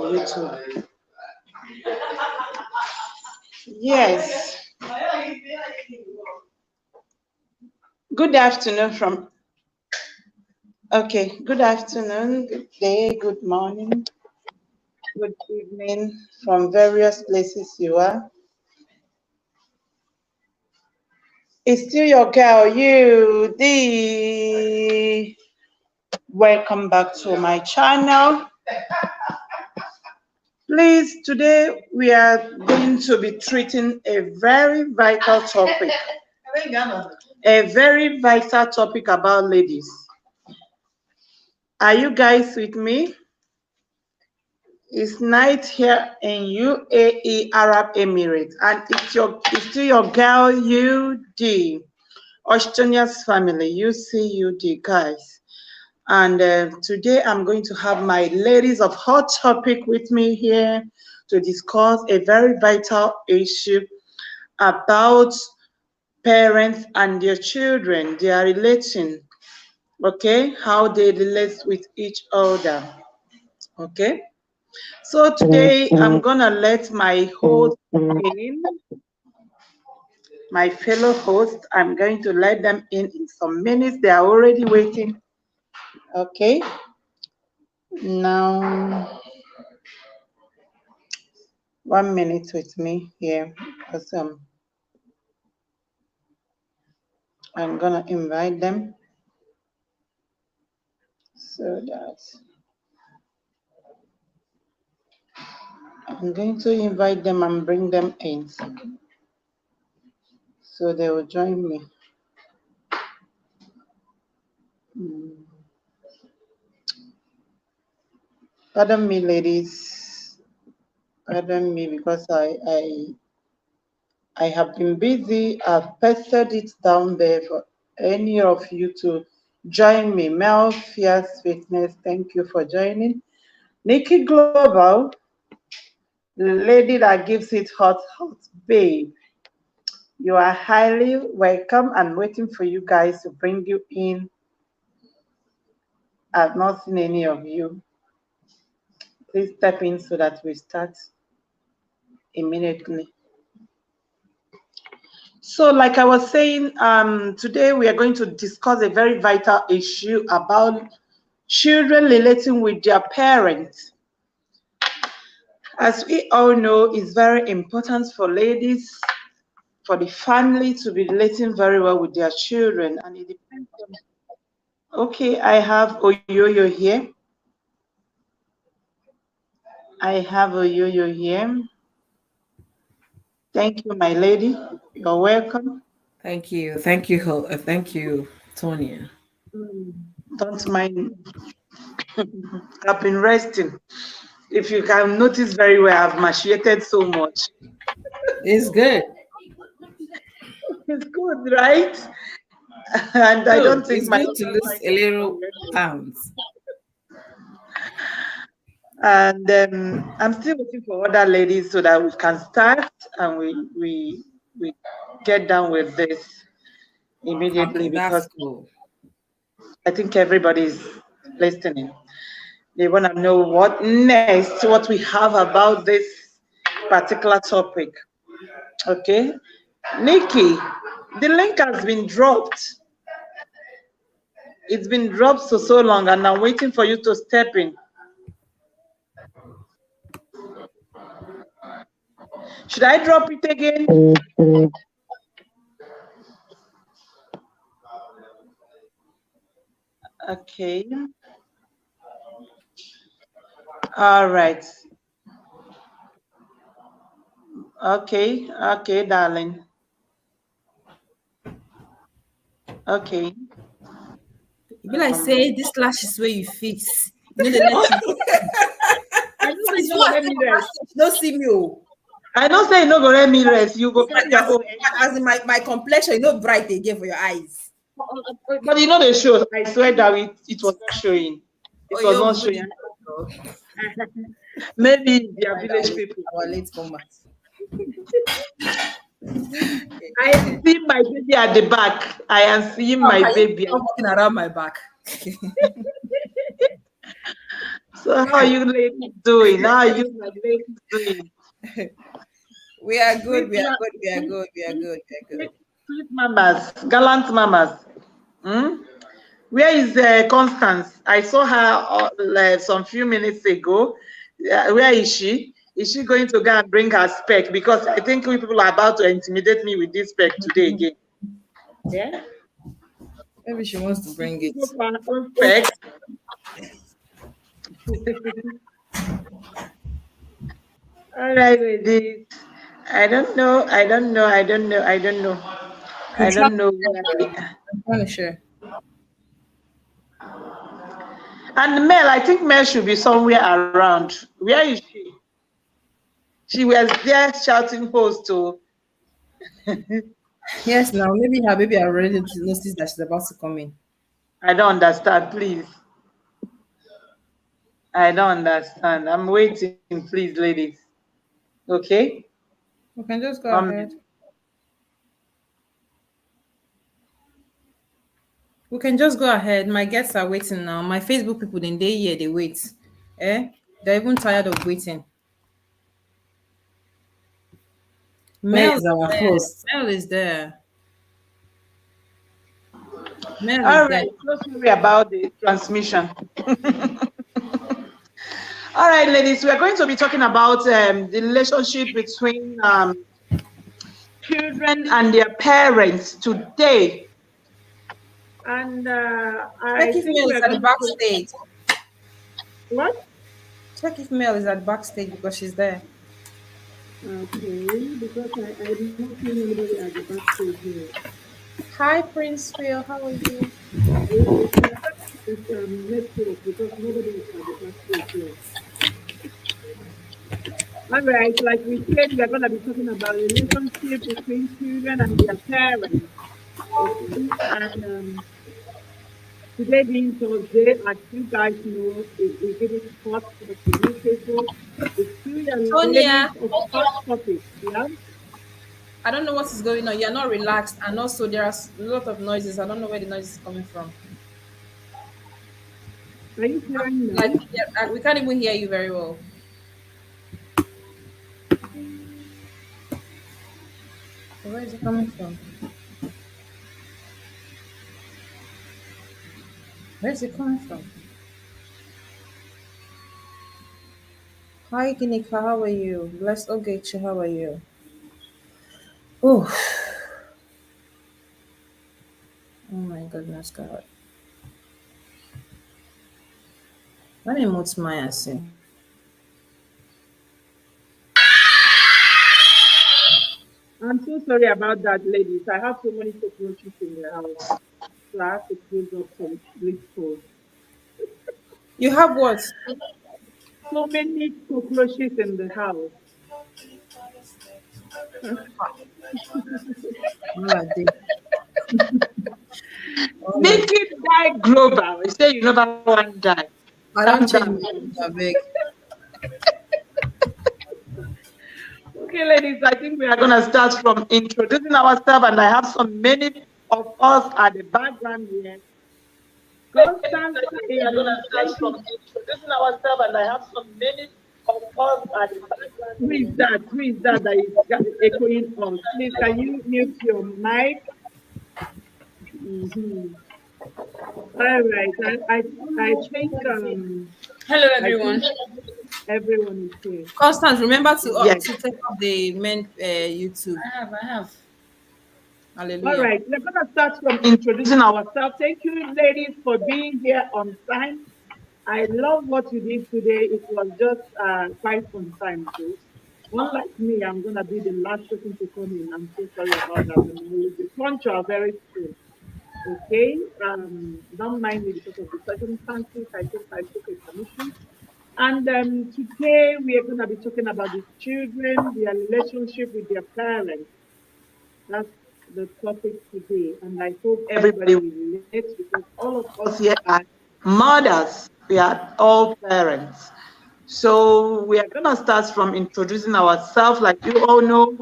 YouTube. Yes. Good afternoon from. Okay. Good afternoon, good day, good morning, good evening from various places you are. It's still your girl, UD. Welcome back to my channel. Please, today we are going to be treating a very vital topic. A very vital topic about ladies. Are you guys with me? It's night here in UAE, Arab Emirates, and it's still your girl, UD, Austonia's family, UC&UD, guys. And today I'm going to have my ladies of hot topic with me here to discuss a very vital issue about parents and their children, their relation, okay, how they relate with each other, okay. So today I'm gonna let my host in, my fellow host. I'm going to let them in some minutes. They are already waiting. Okay. Now, 1 minute with me here because I'm gonna invite them so that I'm going to invite them and bring them in so they will join me. Pardon me, ladies. Pardon me because I have been busy. I've pasted it down there for any of you to join me. Mel Fierce Fitness, thank you for joining. Nikki Global, the lady that gives it hot, hot, babe. You are highly welcome. I'm waiting for you guys to bring you in. I've not seen any of you. Please step in so that we start immediately. So, like I was saying, today we are going to discuss a very vital issue about children relating with their parents. As we all know, it's very important for ladies, for the family to be relating very well with their children, and it depends on. Okay, I have Oyoyo here. I have Oyoyo here. Thank you, my lady. You're welcome. Thank you. Thank you. Thank you, Tonya. Don't mind. I've been resting. If you can notice very well, I've machiated so much. It's good. It's good, right? And I Good. don't think It's my good to husband lose finds a it little congratulations. pounds. And I'm still waiting for other ladies so that we can start and we get down with this immediately Okay, that's because cool. I think everybody's listening. They want to know what next, what we have about this particular topic. Okay, Nikki, the link has been dropped. It's been dropped so long, and I'm waiting for you to step in. Should I drop it again? Okay. All right. Okay. Okay, darling. Okay. You be like say this lash is where you fix. You know they let you. I know say you Since no you go are let saying me my rest. lash, you don't see me. Oh. I know say you no go let me rest. You go find your As, own. as in my complexion, you know bright again for your eyes. But you know the show. I swear that it was not showing. Oh, It was you not people showing. did Maybe they are like village that. people. Our late format. I am seeing my baby at the back. I am seeing Oh, my can you baby. stop walking around my back? So how are you ladies doing? How are you my ladies doing? We are good. Sweet, We are good. We are sweet, good. We are sweet, good. We are sweet, good. sweet mamas, gallant mamas. Hmm? Where is Constance? I saw her like some few minutes ago. Where is she? Is she going to go and bring her spec? Because I think we people are about to intimidate me with this spec today again. Yeah? Maybe she wants to bring it. Go for her own spec. All right, ladies. I don't know. I don't know. I don't know. I don't know. I'm I trying don't to know share. why. I'm trying to share. And Mel, I think Mel should be somewhere around. Where is she? She was there shouting host to. Yes, now maybe her baby already noticed that she's about to come in. I don't understand, please. I don't understand. I'm waiting, please, ladies. Okay? We can just go 1 minute. ahead. We can just go ahead. My guests are waiting now. My Facebook people, then they here, they wait. Eh? They're even tired of waiting. Where Mel is is our there. host? Mel is there. Mel is All there. right. So sorry about the transmission. All right, ladies, we are going to be talking about the relationship between children and their parents today. And Check I if think Mel we is are at the going to. backstage. What? Check if Mel is at the backstage because she's there. Okay, because I'm not seeing anybody at the backstage here. Hi, Prince Phil. How are you? Hello, please check this network because nobody is at the backstage here. All right, like we said, we are going to be talking about relationship between children and their parents. Okay, and today being Thursday, as you guys know, it is hot topic for you people. It's still your ladies Tonya, of hot topics. Yeah, I don't know what is going on. You're not relaxed, and also there are a lot of noises. I don't know where the noise is coming from. are you hearing Like now? we can't even hear you very well. Where is it coming from? Where is it coming from? Hi, Ginika. How are you? Bless Ogechi. How are you? Oh, oh my goodness, God. Let me mute Maya see. I'm so sorry about that, ladies. I have so many cockroaches in the house, so I have to close up some windows. You have what? So many cockroaches in the house. All I did. All I Make it die global. You say you never want to die. I Calm don't change down. my big. Okay, ladies, I think we are going to start from introducing ourselves, and I have so many of us at the background here. Constance, I think we are gonna Amy, start thank from you. introducing ourselves, and I have so many of us at the background Who is here. that? Who is that that is echoing us? Please, can you mute your mic? Mm-hmm. All right. Hello, I everyone. think everyone is here. Constance, remember Yes. to take off the main YouTube. I have. All Hallelujah. right. We're gonna start from introducing ourselves. Thank you, ladies, for being here on time. I love what you did today. It was just quite on time, too. Unlike me, I'm gonna be the last person to come in. I'm so sorry about that. And I will be punctual very soon. Okay. Don't mind me because of the circumstances. I think I took a permission. And today we are going to be talking about the children, their relationship with their parents. That's the topic today. And I hope everybody will relate because all of us here are mothers. We are all parents. So we are going to start from introducing ourselves. Like you all know,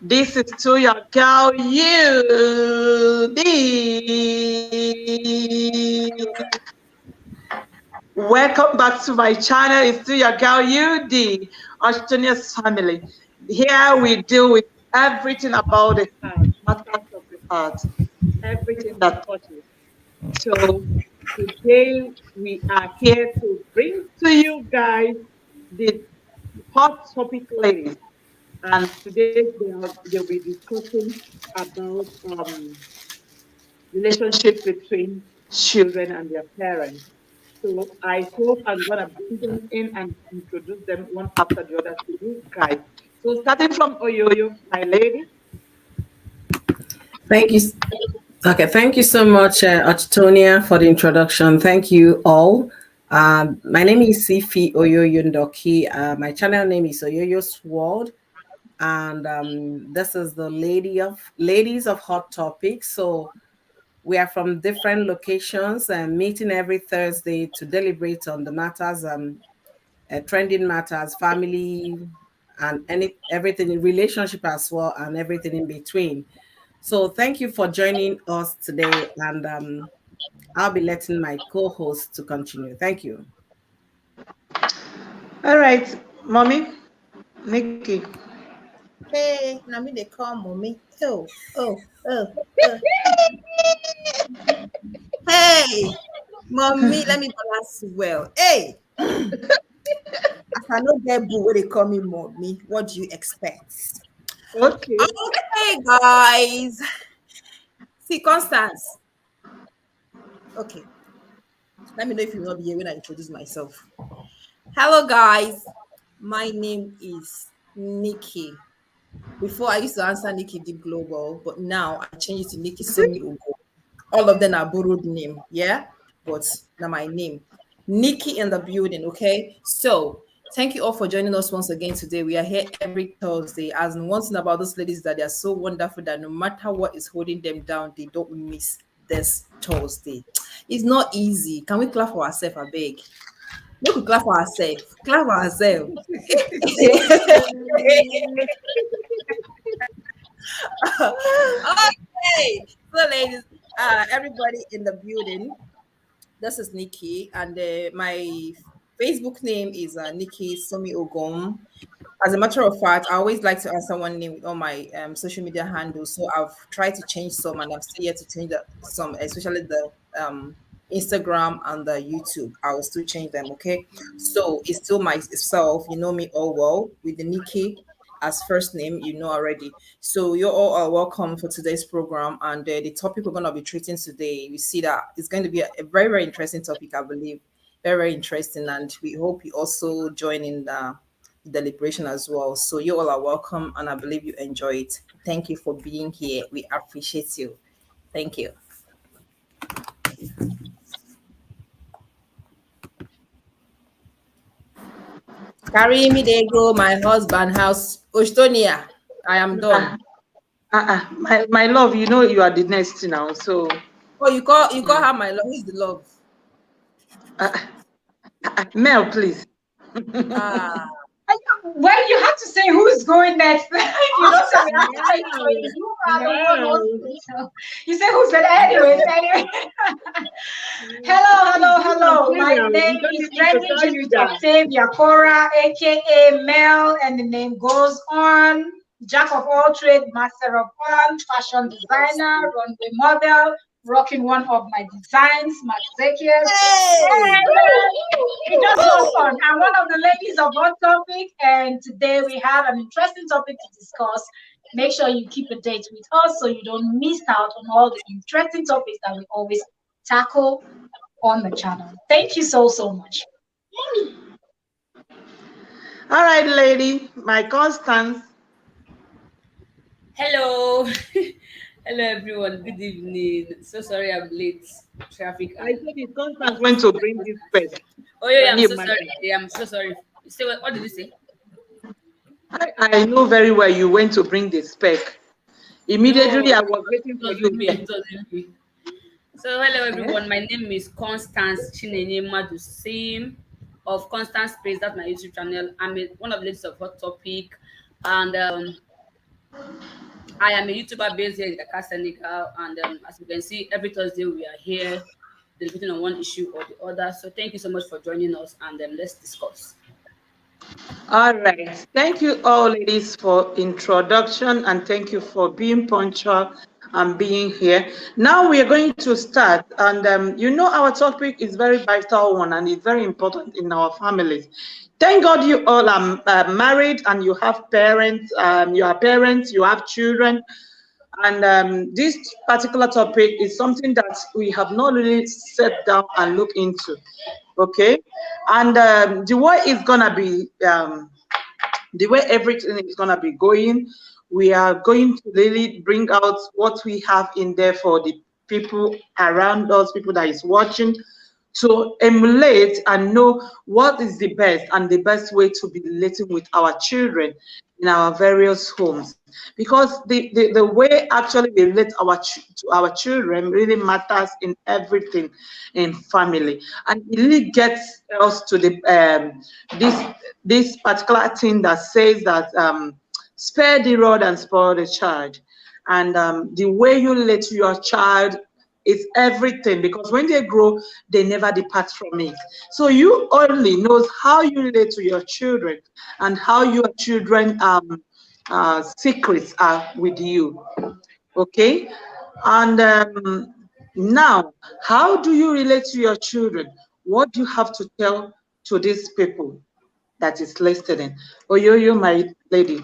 this is to your girl, UD. Welcome back to my channel. It's still your girl UD, Australia's family. Here we deal with everything about the heart, matters of the heart, everything that touches. So today we are here to bring to you guys the hot topic ladies. And today they'll be discussing about relationship between children and their parents. So I hope I'm gonna bring them in and introduce them one after the other to you guys. So starting from Oyoyo, my lady. Thank you. Okay, thank you so much, Achtonia, for the introduction. Thank you all. My name is Sifi Oyoyundoki. My channel name is Oyoyo's World, and this is the Ladies of Hot Topics. So we are from different locations and meeting every Thursday to deliberate on the matters, trending matters, family, and everything in relationship as well, and everything in between. So thank you for joining us today, and I'll be letting my co-host to continue. Thank you. All right, mommy, Nikki. Hey, now me they call mommy. Oh. Hey, mommy, let me balance well. Hey, as I know get boo where they call me mommy. What do you expect? Okay. Okay, guys. See, Constance. Okay, let me know if you will not be here when I introduce myself. Hello, guys. My name is Nikki. Before I used to answer Nikki Deep Global, but now I changed it to Nikki Somi Ugo. All of them are borrowed name, yeah? But now my name. Nikki in the building, okay? So thank you all for joining us once again today. We are here every Thursday. As one thing about those ladies that they are so wonderful that no matter what is holding them down, they don't miss this Thursday. It's not easy. Can we clap for ourselves, I beg? Make we clap for ourselves. Clap for ourselves. Okay. So, ladies, everybody in the building, this is Nikki, and my Facebook name is Nikki Somi Ogum. As a matter of fact, I always like to answer one name with all my social media handles. So I've tried to change some, and I'm still yet to change some, especially the Instagram and the YouTube. I will still change them. Okay, so it's still myself. You know me all well with the Nikki as first name. You know already. So you all are welcome for today's program, and the topic we're going to be treating today. We see that it's going to be a very very interesting topic. I believe very very interesting, and we hope you also join in the deliberation as well. So you all are welcome, and I believe you enjoy it. Thank you for being here. We appreciate you. Thank you. Carry me, they go. My husband house, Ostonia. I am done. My love, you know you are the next now. So Oh, you call her my love. Who's the love? uh, Mel, please. Ah, Well, you have to say who's going next. If you don't say we have to say Mel, you are the one Mel. who's so you say who's that anyway. Hello. My name You don't is need me to Trending tell you Judith that. Octavia Cora, aka Mel, and the name goes on. Jack of all trades, master of one, fashion designer, runway model, rocking one of my designs, Mark Zekias. hey, It just goes on. I'm one of the ladies of Hot Topic, and today we have an interesting topic to discuss. Make sure you keep a date with us so you don't miss out on all the interesting topics that we always tackle on the channel. Thank you so much. All right, lady, my Constance. Hello. Hello, everyone. Good evening. So sorry I'm late. Traffic. I said it's Constance went to bring this first. Oh, yeah, Can I'm you so sorry. imagine? Yeah, I'm so sorry. You say what did you say? I know very well you went to bring the spec. Immediately, I No, was waiting it for was you with me. here. It was with me. So, hello, Eh? everyone. My name is Constance Chinenye Madusim of Constance Space. That's my YouTube channel. One of the ladies of Hot Topic. And I am a YouTuber based here in Dakar, Senegal. And as you can see, every Thursday we are here deliberating on one issue or the other. So thank you so much for joining us, and let's discuss. All right. Thank you all, ladies, for introduction, and thank you for being punctual and being here. Now we are going to start, and our topic is very vital one, and it's very important in our families. Thank God you all are married and you have parents. You are parents. You have children. And this particular topic is something that we have not really sat down and looked into. Okay, and the way it's gonna be, the way everything is gonna be going, we are going to really bring out what we have in there for the people around us, people that is watching, to emulate and know what is the best way to be relating with our children in our various homes, because the way actually we relate to our children really matters in everything in family, and it really gets us to the this particular thing that says that spare the rod and spoil the child. And the way you relate to your child is everything, because when they grow, they never depart from it. So you only knows how you relate to your children and how your children secrets are with you. Okay, and now, how do you relate to your children? What do you have to tell to these people that is listed in? Oh, you, my lady.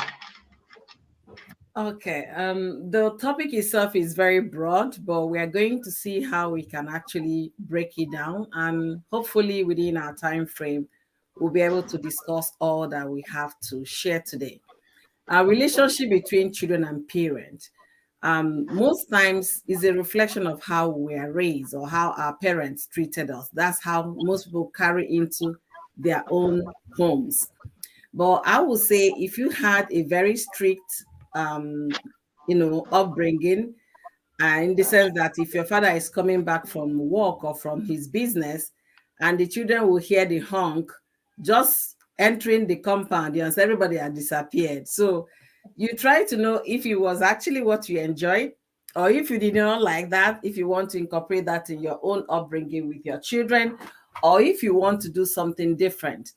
Okay, the topic itself is very broad, but we are going to see how we can actually break it down, and hopefully within our time frame, we'll be able to discuss all that we have to share today. Our relationship between children and parents, most times is a reflection of how we are raised or how our parents treated us. That's how most people carry into their own homes. But I would say if you had a very strict, upbringing, in the sense that if your father is coming back from work or from his business, and the children will hear the honk, just entering the compound, everybody had disappeared. So you try to know if it was actually what you enjoyed, or if you did not like that, if you want to incorporate that in your own upbringing with your children, or if you want to do something different.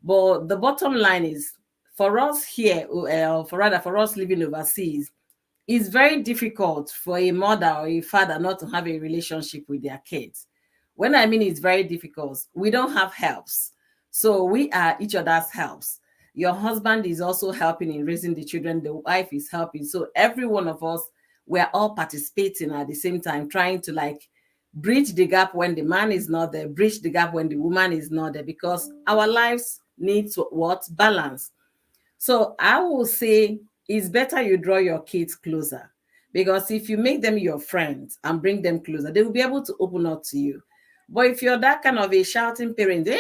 But the bottom line is, for us here, for us living overseas, it's very difficult for a mother or a father not to have a relationship with their kids. When I mean it's very difficult, we don't have helps. So we are each other's helps. Your husband is also helping in raising the children, the wife is helping. So every one of us, we're all participating at the same time, trying to bridge the gap when the man is not there, bridge the gap when the woman is not there, because our lives need to balance. So I will say it's better you draw your kids closer, because if you make them your friends and bring them closer, they will be able to open up to you. But if you're that kind of a shouting parent, the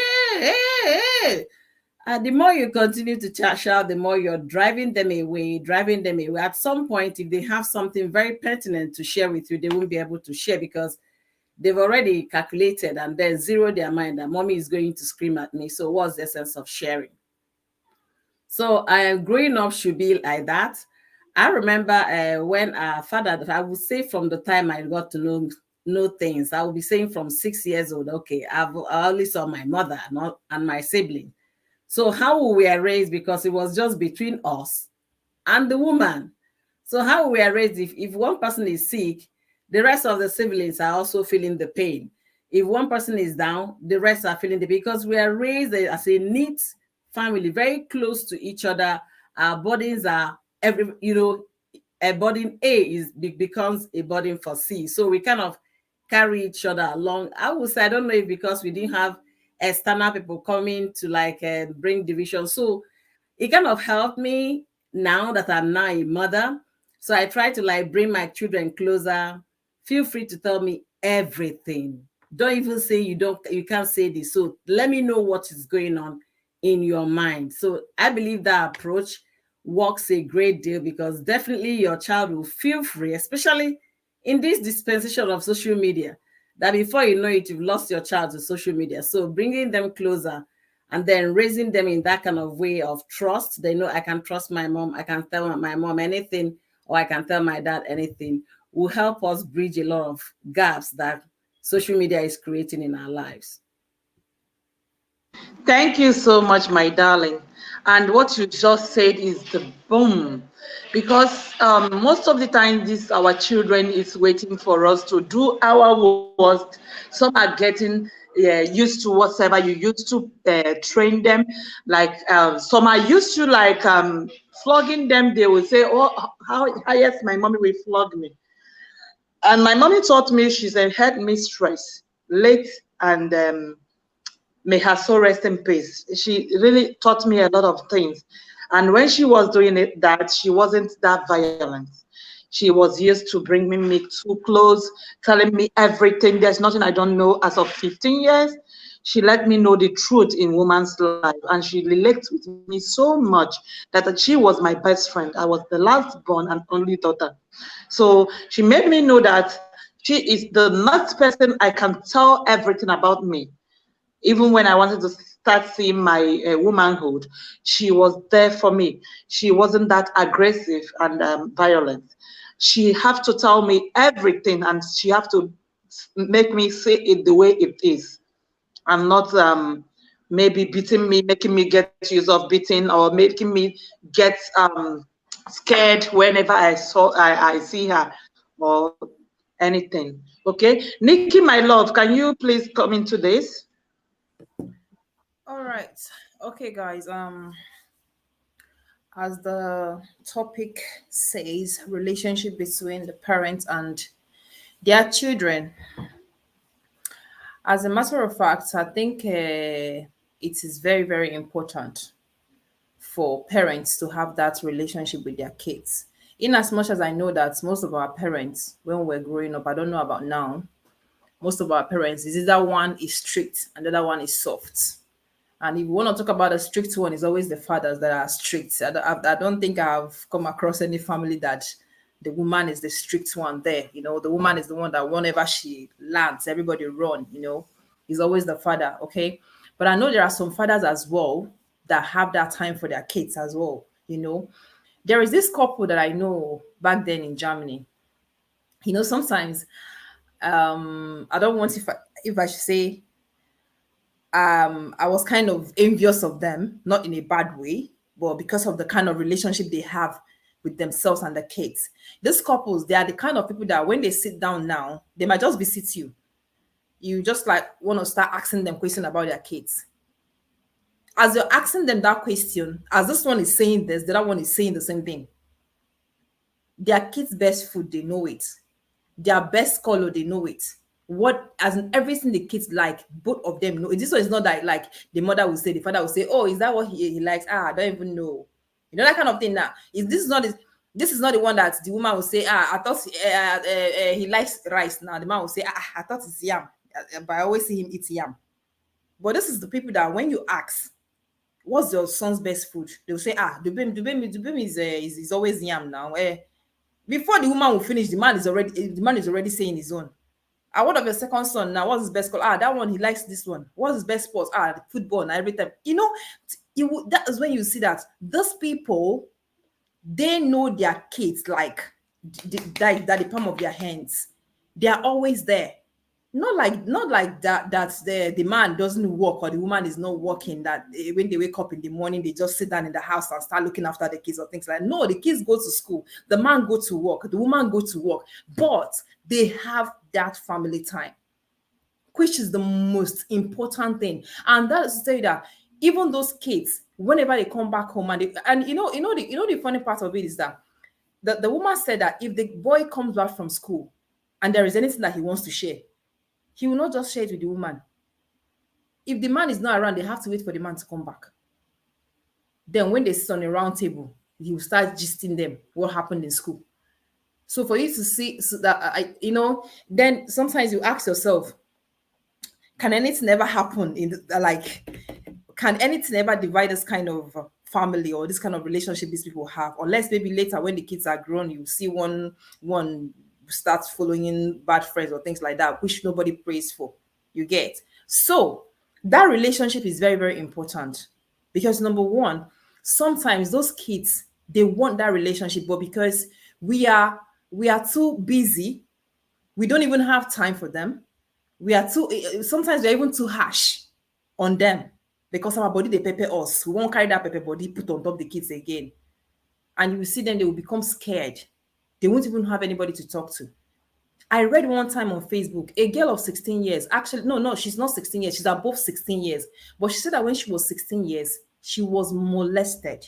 more you continue to shout, the more you're driving them away. At some point, if they have something very pertinent to share with you, they won't be able to share, because they've already calculated and then zero their mind that mommy is going to scream at me. So what's the sense of sharing? So growing up should be like that. I remember when our father, I would say from the time I got to know things, I would be saying from 6 years old, okay, I only saw my mother and my sibling. So how we were raised, because it was just between us and the woman. So how we are raised, if one person is sick, the rest of the siblings are also feeling the pain. If one person is down, the rest are feeling the pain, because we are raised as a neat family, very close to each other. Our burdens are a burden A becomes a burden for C. So we kind of carry each other along. I would say, I don't know if because we didn't have external people coming to bring division. So it kind of helped me now that I'm now a mother. So I try to bring my children closer. Feel free to tell me everything. Don't even say you can't say this. So let me know what is going on in your mind. So I believe that approach works a great deal, because definitely your child will feel free, especially in this dispensation of social media, that before you know it, you've lost your child to social media. So bringing them closer and then raising them in that kind of way of trust. They know I can trust my mom. I can tell my mom anything, or I can tell my dad anything, will help us bridge a lot of gaps that social media is creating in our lives. Thank you so much, my darling. And what you just said is the boom, because most of the time, this our children is waiting for us to do our worst. Some are getting used to whatever you used to train them. Like some are used to like flogging them. They will say, "Oh, how yes, my mommy will flog me." And my mommy taught me she's a head mistress, late and may her soul rest in peace. She really taught me a lot of things. And when she was doing it, that she wasn't that violent. She was used to bringing me too close, telling me everything. There's nothing I don't know. As of 15 years, she let me know the truth in woman's life, and she relates with me so much that she was my best friend. I was the last born and only daughter. So she made me know that she is the next person I can tell everything about me. Even when I wanted to start seeing my womanhood, she was there for me. She wasn't that aggressive and violent. She have to tell me everything, and she have to make me say it the way it is, and not maybe beating me, making me get use of beating, or making me get scared whenever I see her or anything. Okay, Nikki, my love, can you please come into this? All right. Okay, guys. As the topic says, relationship between the parents and their children. As a matter of fact, I think it is very, very important for parents to have that relationship with their kids. In as much as I know that most of our parents, when we're growing up, I don't know about now, most of our parents is either one is strict and the other one is soft. And if you want to talk about a strict one, it's always the fathers that are strict. I don't think I've come across any family that the woman is the strict one there. You know, the woman is the one that whenever she lands, everybody run, you know. It's always the father, okay? But I know there are some fathers as well that have that time for their kids as well, you know. There is this couple that I know back then in Germany. You know, sometimes I don't want if I should say I was kind of envious of them, not in a bad way, but because of the kind of relationship they have with themselves and the kids. These couples, they are the kind of people that when they sit down now, they might just visit you. You just like want to start asking them questions about their kids. As you're asking them that question, as this one is saying this, the other one is saying the same thing. Their kids' best food, they know it. Their best color, they know it. What as in everything the kids like, both of them know. This one is not that like the mother will say, the father will say, "Oh, is that what he likes?" I don't even know. You know that kind of thing. Now, is this is not the one that the woman will say, "I thought he likes rice." Now the man will say, "I thought it's yam," but I always see him eat yam. But this is the people that when you ask, "What's your son's best food?" They'll say, the baby is always yam now. Before the woman will finish, the man is already saying his own. What of your second son now? What's his best call? That one he likes this one. What's his best sports? The football and every time. You know, that is when you see that those people they know their kids like the palm of their hands. They are always there. Not like that the man doesn't work or the woman is not working, that when they wake up in the morning they just sit down in the house and start looking after the kids or things like that. No, the kids go to school, the man go to work, the woman go to work, but they have that family time, which is the most important thing. And that is to tell you that even those kids, whenever they come back home and the funny part of it is that the woman said that if the boy comes back from school and there is anything that he wants to share, he will not just share it with the woman. If the man is not around, they have to wait for the man to come back. Then when they sit on a round table, he will start gisting them what happened in school. So for you to see so that then sometimes you ask yourself, can anything ever happen can anything ever divide this kind of family or this kind of relationship these people have? Unless maybe later when the kids are grown, you see one starts following bad friends or things like that, which nobody prays for. You get? So that relationship is very, very important because number one, sometimes those kids, they want that relationship, but because we are too busy, we don't even have time for them. We are too, sometimes we're even too harsh on them because our body, they pepper us. We won't carry that pepper body, put on top the kids again. And you will see them, they will become scared. They won't even have anybody to talk to. I read one time on Facebook, a girl of 16 years, actually, no, she's not 16 years, she's above 16 years. But she said that when she was 16 years, she was molested.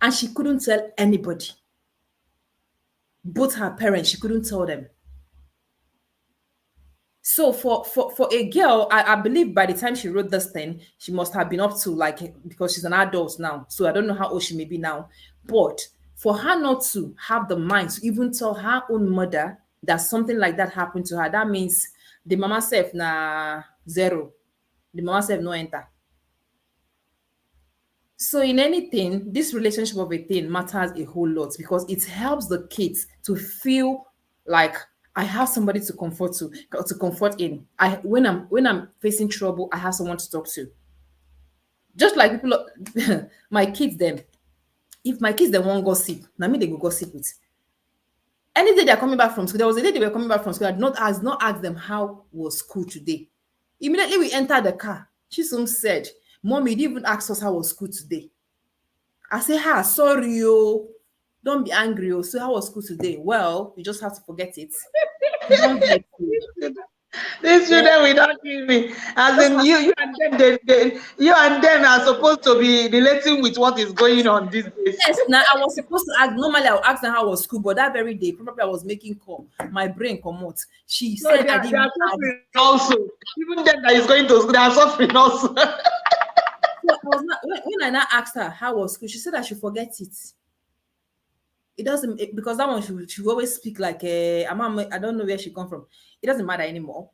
And she couldn't tell anybody. Both her parents, she couldn't tell them. So for a girl, I believe by the time she wrote this thing, she must have been up to, like, because she's an adult now. So I don't know how old she may be now. But for her not to have the mind to even tell her own mother that something like that happened to her, that means the mama self na zero. The mama self no enter. So in anything, this relationship of a thing matters a whole lot because it helps the kids to feel like I have somebody to comfort in. When I'm facing trouble, I have someone to talk to. Just like people, my kids them. If my kids they won't gossip, now me they go gossip with. Any day they're coming back from school, there was a day they were coming back from school. I did not ask them how was school today. Immediately we entered the car. Chisom said, "Mommy, you didn't even ask us how was school today." I say, sorry, yo. Don't be angry, yo. So how was school today? Well, you just have to forget it. These children will not kill me. As in, you and them, you and them are supposed to be relating with what is going on these days. Yes, now I was supposed to ask. Normally, I would ask them how was school, but that very day, probably I was making call. My brain come out. She said, "I didn't." Also, even them that is going to school, they are suffering also. So when I now asked her how was school, she said I should forget it. It doesn't because that one she always speak like I don't know where she come from. It doesn't matter anymore.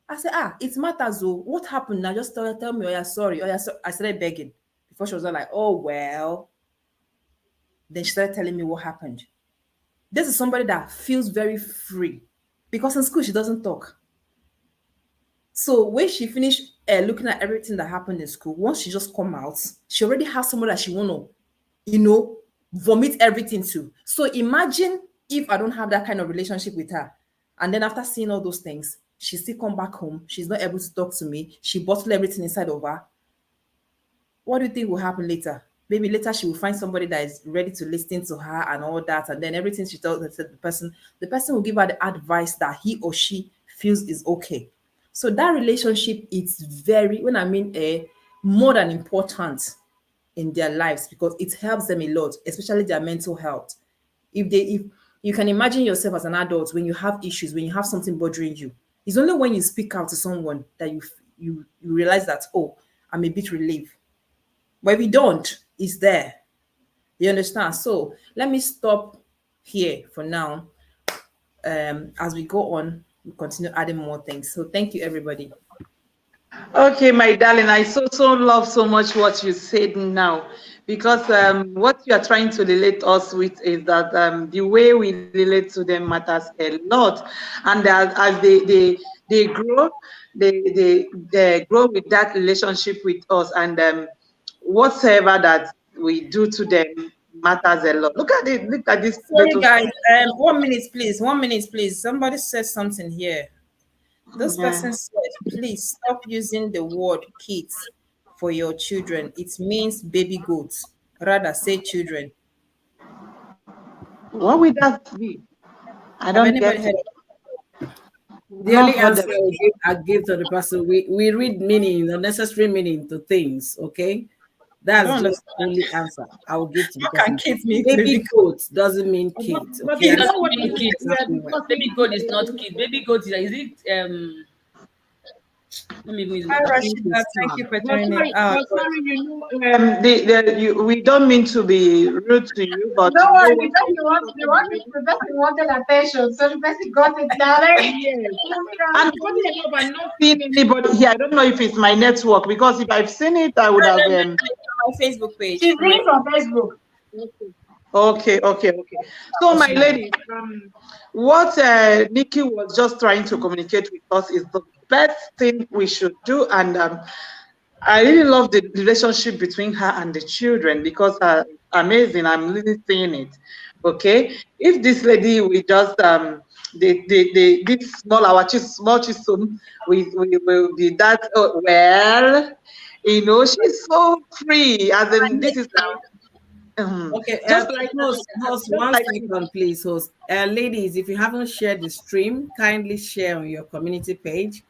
I said, it matters though. What happened now? Just tell me, oh yeah, sorry. Oh yeah, I started begging. Before she was like, oh well. Then she started telling me what happened. This is somebody that feels very free. Because in school she doesn't talk. So when she finished looking at everything that happened in school, once she just come out, she already has someone that she want to, vomit everything to. So imagine if I don't have that kind of relationship with her. And then after seeing all those things, she still come back home. She's not able to talk to me. She bottled everything inside of her. What do you think will happen later? Maybe later she will find somebody that is ready to listen to her and all that. And then everything she tells the person will give her the advice that he or she feels is okay. So that relationship is very, when I mean more than important in their lives because it helps them a lot, especially their mental health. If you can imagine yourself as an adult when you have issues, when you have something bothering you, it's only when you speak out to someone that you realize that, oh, I'm a bit relieved. But if you don't, it's there. You understand? So let me stop here for now. As we go on, we continue adding more things. So thank you, everybody. Okay, my darling, I so love so much what you said now, because what you are trying to relate us with is that the way we relate to them matters a lot, and as they grow, they grow with that relationship with us, and whatsoever that we do to them matters a lot. Look at it. Look at this. Sorry, guys. 1 minute, please. 1 minute, please. Somebody said something here. This person said, please stop using the word kids for your children. It means baby goats. Rather say children. What would that be? I don't get it. The only answer I give to the person, we read meaning, the necessary meaning to things, okay? That's just the only answer I will give to the person. Kids mean baby goat doesn't mean kids. Okay? It doesn't mean kids. Baby goat is not kids. Baby goat is it let me use thank you for joining. We don't mean to be rude to you, but no worry, the person wanted attention, so the person got it now. And I'm not seeing anybody here. I don't know if it's my network, because if I've seen it, I would have my Facebook page. She's reading from Facebook. Okay. So, my lady, what Nikki was just trying to communicate with us is the best thing we should do, and I really love the relationship between her and the children, because amazing. I'm really seeing it. Okay, if this lady will just this small chisum will be that. Well, she's so free. As in, this is Okay, just like host, just one like second, please, host. Ladies, if you haven't shared the stream, kindly share on your community page.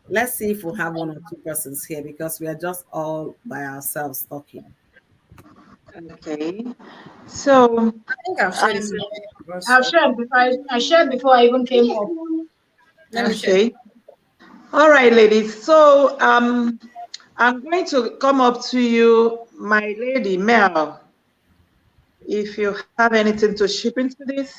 Let's see if we'll have one or two persons here because we are just all by ourselves talking. Okay, so I think I've shared this. I've shared before. I shared before I even came up. Let me share. okay, all right, ladies. So I'm going to come up to you, my lady Mel. If you have anything to ship into this.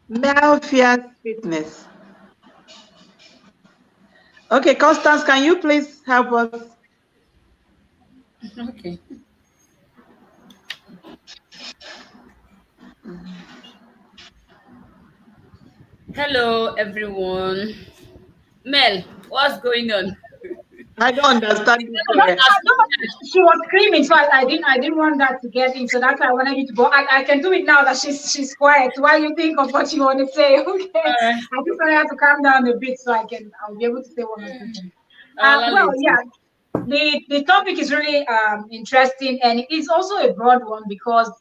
Mel Fierce Fitness. Okay, Constance, can you please help us? Okay. Hello, everyone. Mel, what's going on? I don't understand this. No, she was screaming, so I didn't want that to get in, so that's why I wanted you to go. I can do it now that she's quiet. While you think of what you want to say, okay? I just want her to calm down a bit so I'll be able to say one or two things. Well, yeah, the topic is really interesting, and it's also a broad one because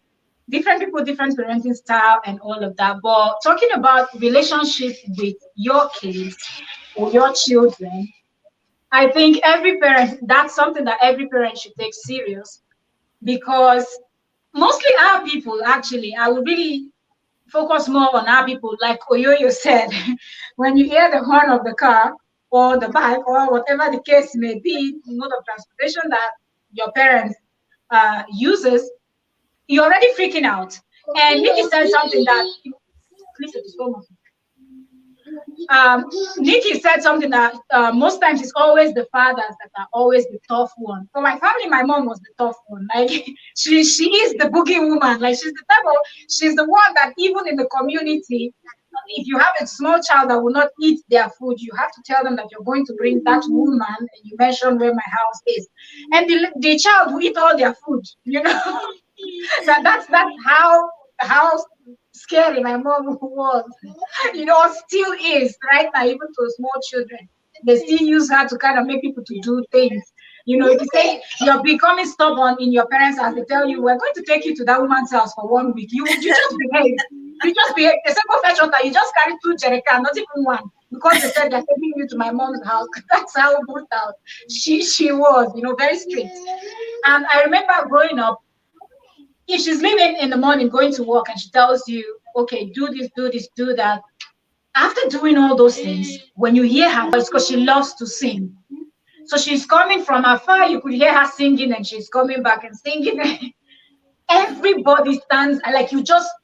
different people, different parenting style, and all of that. But talking about relationship with your kids or your children, I think every parent, that's something that every parent should take serious because mostly our people, actually, I would really focus more on our people. Like Oyoyo said, when you hear the horn of the car or the bike or whatever the case may be, mode of transportation that your parents uses, you're already freaking out. And Nikki said something that, please, it's almost Nikki said something that most times it's always the fathers that are always the tough one. For my family, my mom was the tough one. Like she is the boogie woman. Like she's the one that even in the community, if you have a small child that will not eat their food, you have to tell them that you're going to bring that woman and you mention where my house is. And the child will eat all their food, that's how scary my mom was, still is right now, even to small children. They still use her to kind of make people to do things. If you say you're becoming stubborn in your parents' house, they tell you, we're going to take you to that woman's house for 1 week. You just behave. You just behave. They say, go fetch water. You just carry 2 jerrycans, not even one. Because they said they're taking you to my mom's house. That's how brutal she was, very strict. And I remember growing up, if she's leaving in the morning, going to work, and she tells you, okay, do this, do that. After doing all those things, when you hear her voice, because she loves to sing. So she's coming from afar, you could hear her singing, and she's coming back and singing. Everybody stands, like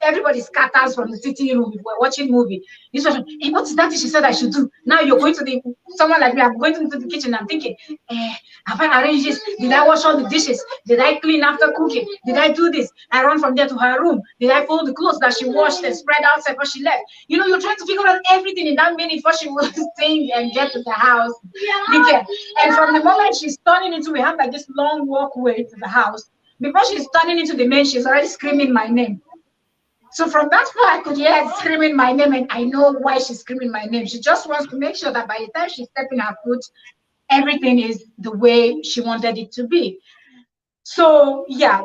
everybody scatters from the sitting room if we're watching movie. This person, hey, what's that she said I should do? Now you're going to someone like me, I'm going into the kitchen, I'm thinking, have I arranged this? Did I wash all the dishes? Did I clean after cooking? Did I do this? I run from there to her room. Did I fold the clothes that she washed and spread outside before she left? You're trying to figure out everything in that minute before she will sing and get to the house. Yeah. And from the moment she's turning into, we have like this long walkway to the house. Before she's turning into the main, she's already screaming my name. So from that far, I could hear her screaming my name, and I know why she's screaming my name. She just wants to make sure that by the time she's stepping her foot, everything is the way she wanted it to be. So yeah,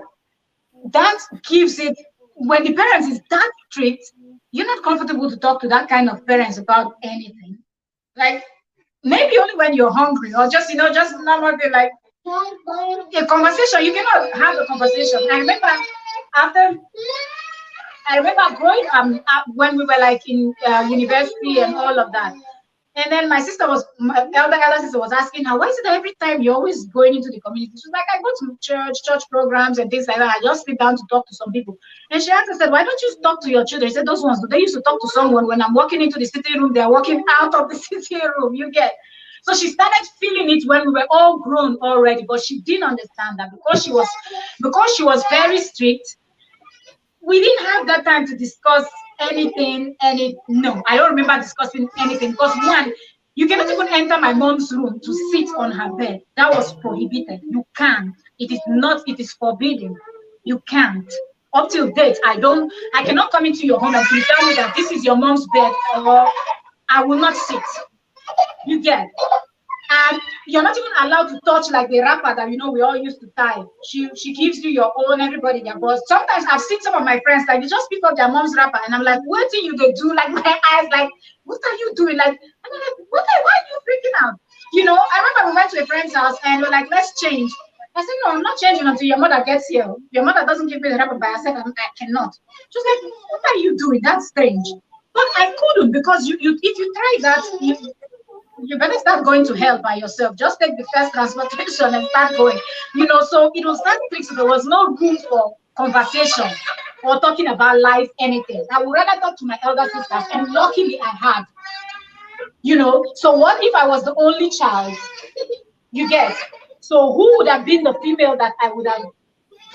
that gives it, when the parents is that strict, you're not comfortable to talk to that kind of parents about anything. Like maybe only when you're hungry or just normally like, a conversation, you cannot have a conversation. I remember growing when we were like in university and all of that. And then my elder sister was asking her, why is it that every time you're always going into the community? She's like, I go to church programs and things like that. I just sit down to talk to some people. And she asked and said, why don't you talk to your children? She said, those ones, do they used to talk to someone when I'm walking into the sitting room, they're walking out of the sitting room, you get. So she started feeling it when we were all grown already, but she didn't understand that because she was very strict. We didn't have that time to discuss anything. No, I don't remember discussing anything because one, you cannot even enter my mom's room to sit on her bed. That was prohibited. You can't. It is not. It is forbidden. You can't. Up till date, I cannot come into your home and you tell me that this is your mom's bed, or I will not sit. You get. And you're not even allowed to touch like the wrapper that we all used to tie. She gives you your own, everybody their boss. Sometimes I've seen some of my friends like they just pick up their mom's wrapper, and I'm like, what do you they do? Like my eyes, like, what are you doing? Like, and I'm like, why are you freaking out? I remember we went to a friend's house and we're like, let's change. I said, no, I'm not changing until your mother gets here. Your mother doesn't give me the wrapper by herself. I cannot. She was like, what are you doing? That's strange. But I couldn't, because you if you try that, you better start going to hell by yourself. Just take the first transportation and start going. So it was that quick. So there was no room for conversation or talking about life, anything. I would rather talk to my elder sisters, and luckily I had. So what if I was the only child? You get. So who would have been the female that I would have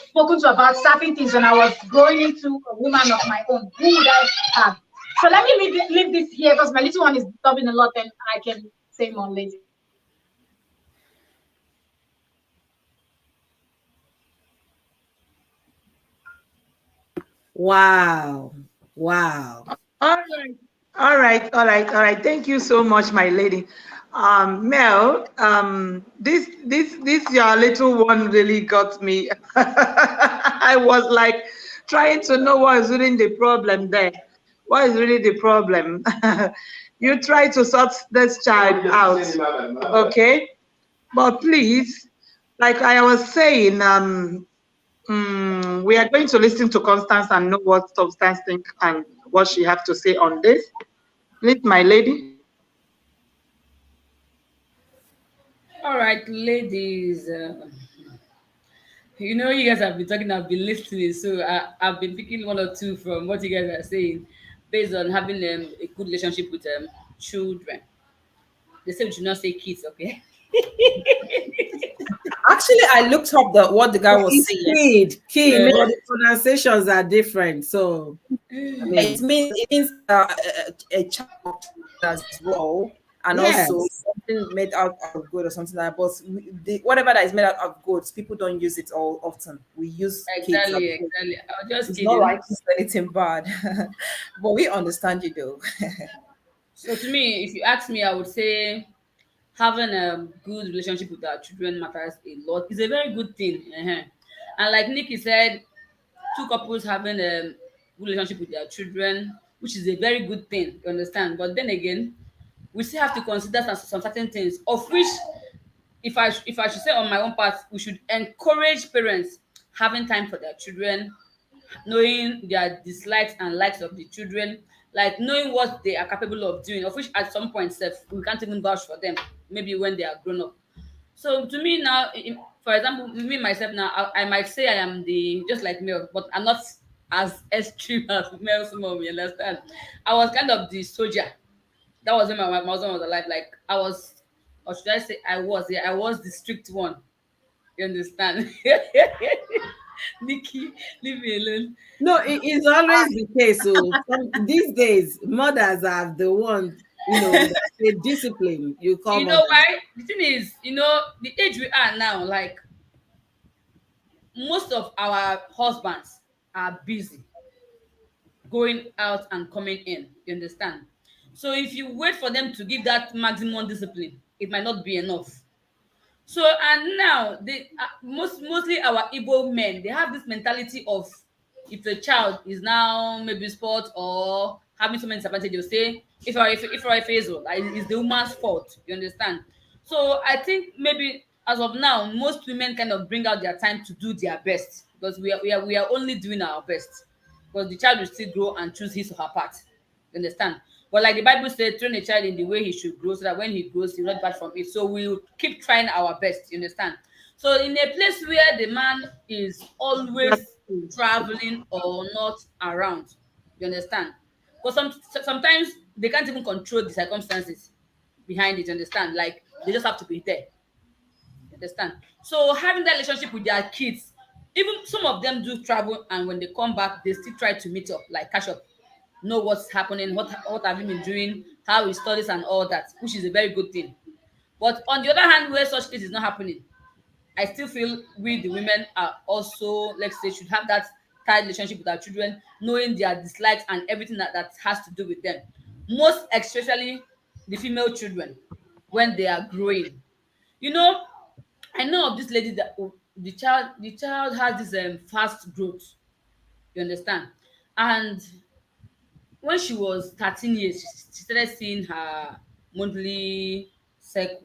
spoken to about certain things when I was growing into a woman of my own? Who would I have? So let me leave this here, because my little one is disturbing a lot, and I can say more later. Wow. Wow. All right. All right. All right. All right. Thank you so much, my lady. Mel, this your little one really got me. I was like trying to know what is really the problem there. What is really the problem? You try to sort this child out, okay? But please, like I was saying, we are going to listen to Constance and know what Substance think and what she have to say on this. Please, my lady. All right, ladies. You guys have been talking, I've been listening, so I've been picking one or two from what you guys are saying, based on having a good relationship with children. They say we should not say kids, okay? Actually, I looked up what the guy was It's saying. kid. Yeah. Maybe the pronunciations are different. So, I mean, It means a child as well, and also yes. something made out of gold or something like that. But whatever that is made out of gold, people don't use it all often. We use kids. Exactly, exactly. I was just It's not kidding. like it's anything bad, but we understand you though. So to me, if you ask me, I would say having a good relationship with our children matters a lot. It's a very good thing. And like Nikki said, two couples having a good relationship with their children, which is a very good thing, you understand? But then again, we still have to consider some certain things, of which, if I should say on my own part, we should encourage parents having time for their children, knowing their dislikes and likes of the children, like knowing what they are capable of doing, of which at some point sef, we can't even vouch for them, maybe when they are grown up. So to me now, for example, me myself now, I might say I am the just like Mel, but I'm not as extreme as Mel's mom. You understand? I was kind of the soldier. That was when my husband was alive. Like I was, or should I say, I was? Yeah, I was the strict one. You understand? Nikki, leave me alone. No, it's always the case. So these days, mothers are the ones, that say discipline. You call You know mothers. why? The thing is, the age we are now, like most of our husbands are busy going out and coming in. You understand? So if you wait for them to give that maximum discipline, it might not be enough. So and now they mostly our Igbo men, they have this mentality of, if a child is now maybe sport or having so many disadvantages, they'll say if I fail, like it's the woman's fault. You understand? So I think maybe as of now, most women kind of bring out their time to do their best, because we are only doing our best, because the child will still grow and choose his or her path. You understand? But like the Bible said, train a child in the way he should grow, so that when he grows, he will not depart from it. So we'll keep trying our best. You understand? So in a place where the man is always traveling or not around, you understand? Because sometimes they can't even control the circumstances behind it. You understand? Like they just have to be there. You understand? So having that relationship with their kids, even some of them do travel, and when they come back, they still try to meet up, like catch up, know what's happening, what have you been doing, how he studies and all that, which is a very good thing. But on the other hand, where such things is not happening, I still feel we the women are also, let's say, should have that tight relationship with our children, knowing their dislikes and everything that has to do with them. Most especially the female children when they are growing. You know, I know of this lady that the child has this fast growth. You understand? And when she was 13 years, she started seeing her monthly cycle.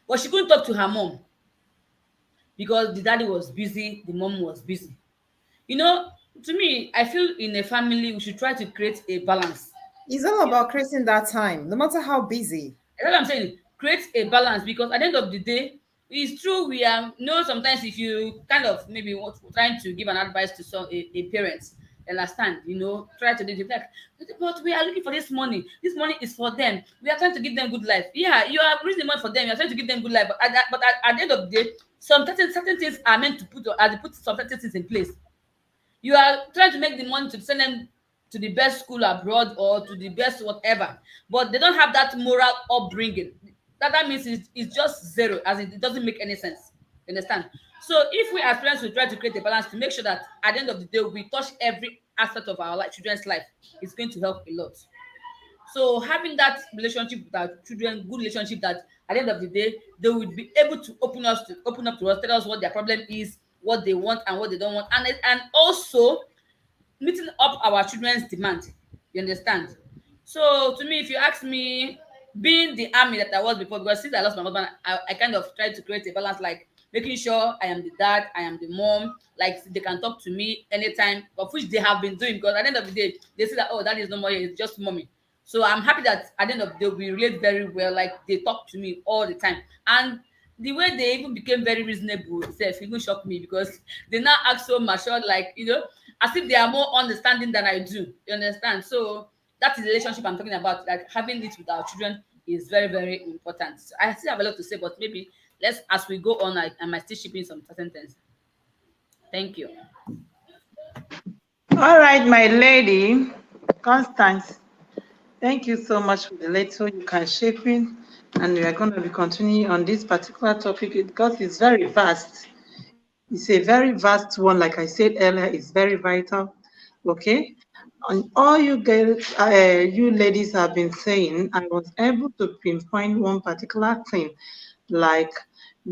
But she couldn't talk to her mom because the daddy was busy, the mom was busy. You know, to me, I feel in a family we should try to create a balance. It's all about creating that time, no matter how busy. That's what I'm saying. Create a balance because at the end of the day, it's true we are, you know, sometimes if you kind of maybe want trying to give an advice to some a parent, understand, you know, try to do it like, but we are looking for this money. This money is for them. We are trying to give them good life. Yeah, you are raising money for them. You are trying to give them good life. But at the end of the day, some certain things are meant to put some certain things in place. You are trying to make the money to send them to the best school abroad or to the best whatever, but they don't have that moral upbringing. That means it's just zero, as it doesn't make any sense. You understand? So if we as parents will try to create a balance to make sure that at the end of the day we touch every aspect of our children's life, it's going to help a lot. So having that relationship with our children, good relationship, that at the end of the day they will be able to open up to us, tell us what their problem is, what they want and what they don't want, and also meeting up our children's demand. You understand? So to me, if you ask me, being the army that I was before, because since I lost my husband, I kind of tried to create a balance, like making sure I am the dad, I am the mom, like they can talk to me anytime, of which they have been doing, because at the end of the day, they say that, oh, that is no more here, it's just mommy. So I'm happy that at the end of the day, we relate very well, like they talk to me all the time. And the way they even became very reasonable itself even shocked me, because they now act so mature, like, you know, as if they are more understanding than I do. You understand? So that is the relationship I'm talking about. Like having it with our children is very, very important. So I still have a lot to say, but maybe let's, as we go on, I might still chip in some certain things. Thank you. All right, my lady, Constance. Thank you so much for the little you can shape in, and we are going to be continuing on this particular topic because it's very vast. It's a very vast one, like I said earlier, it's very vital. Okay, and all you girls, you ladies have been saying, I was able to pinpoint one particular thing, like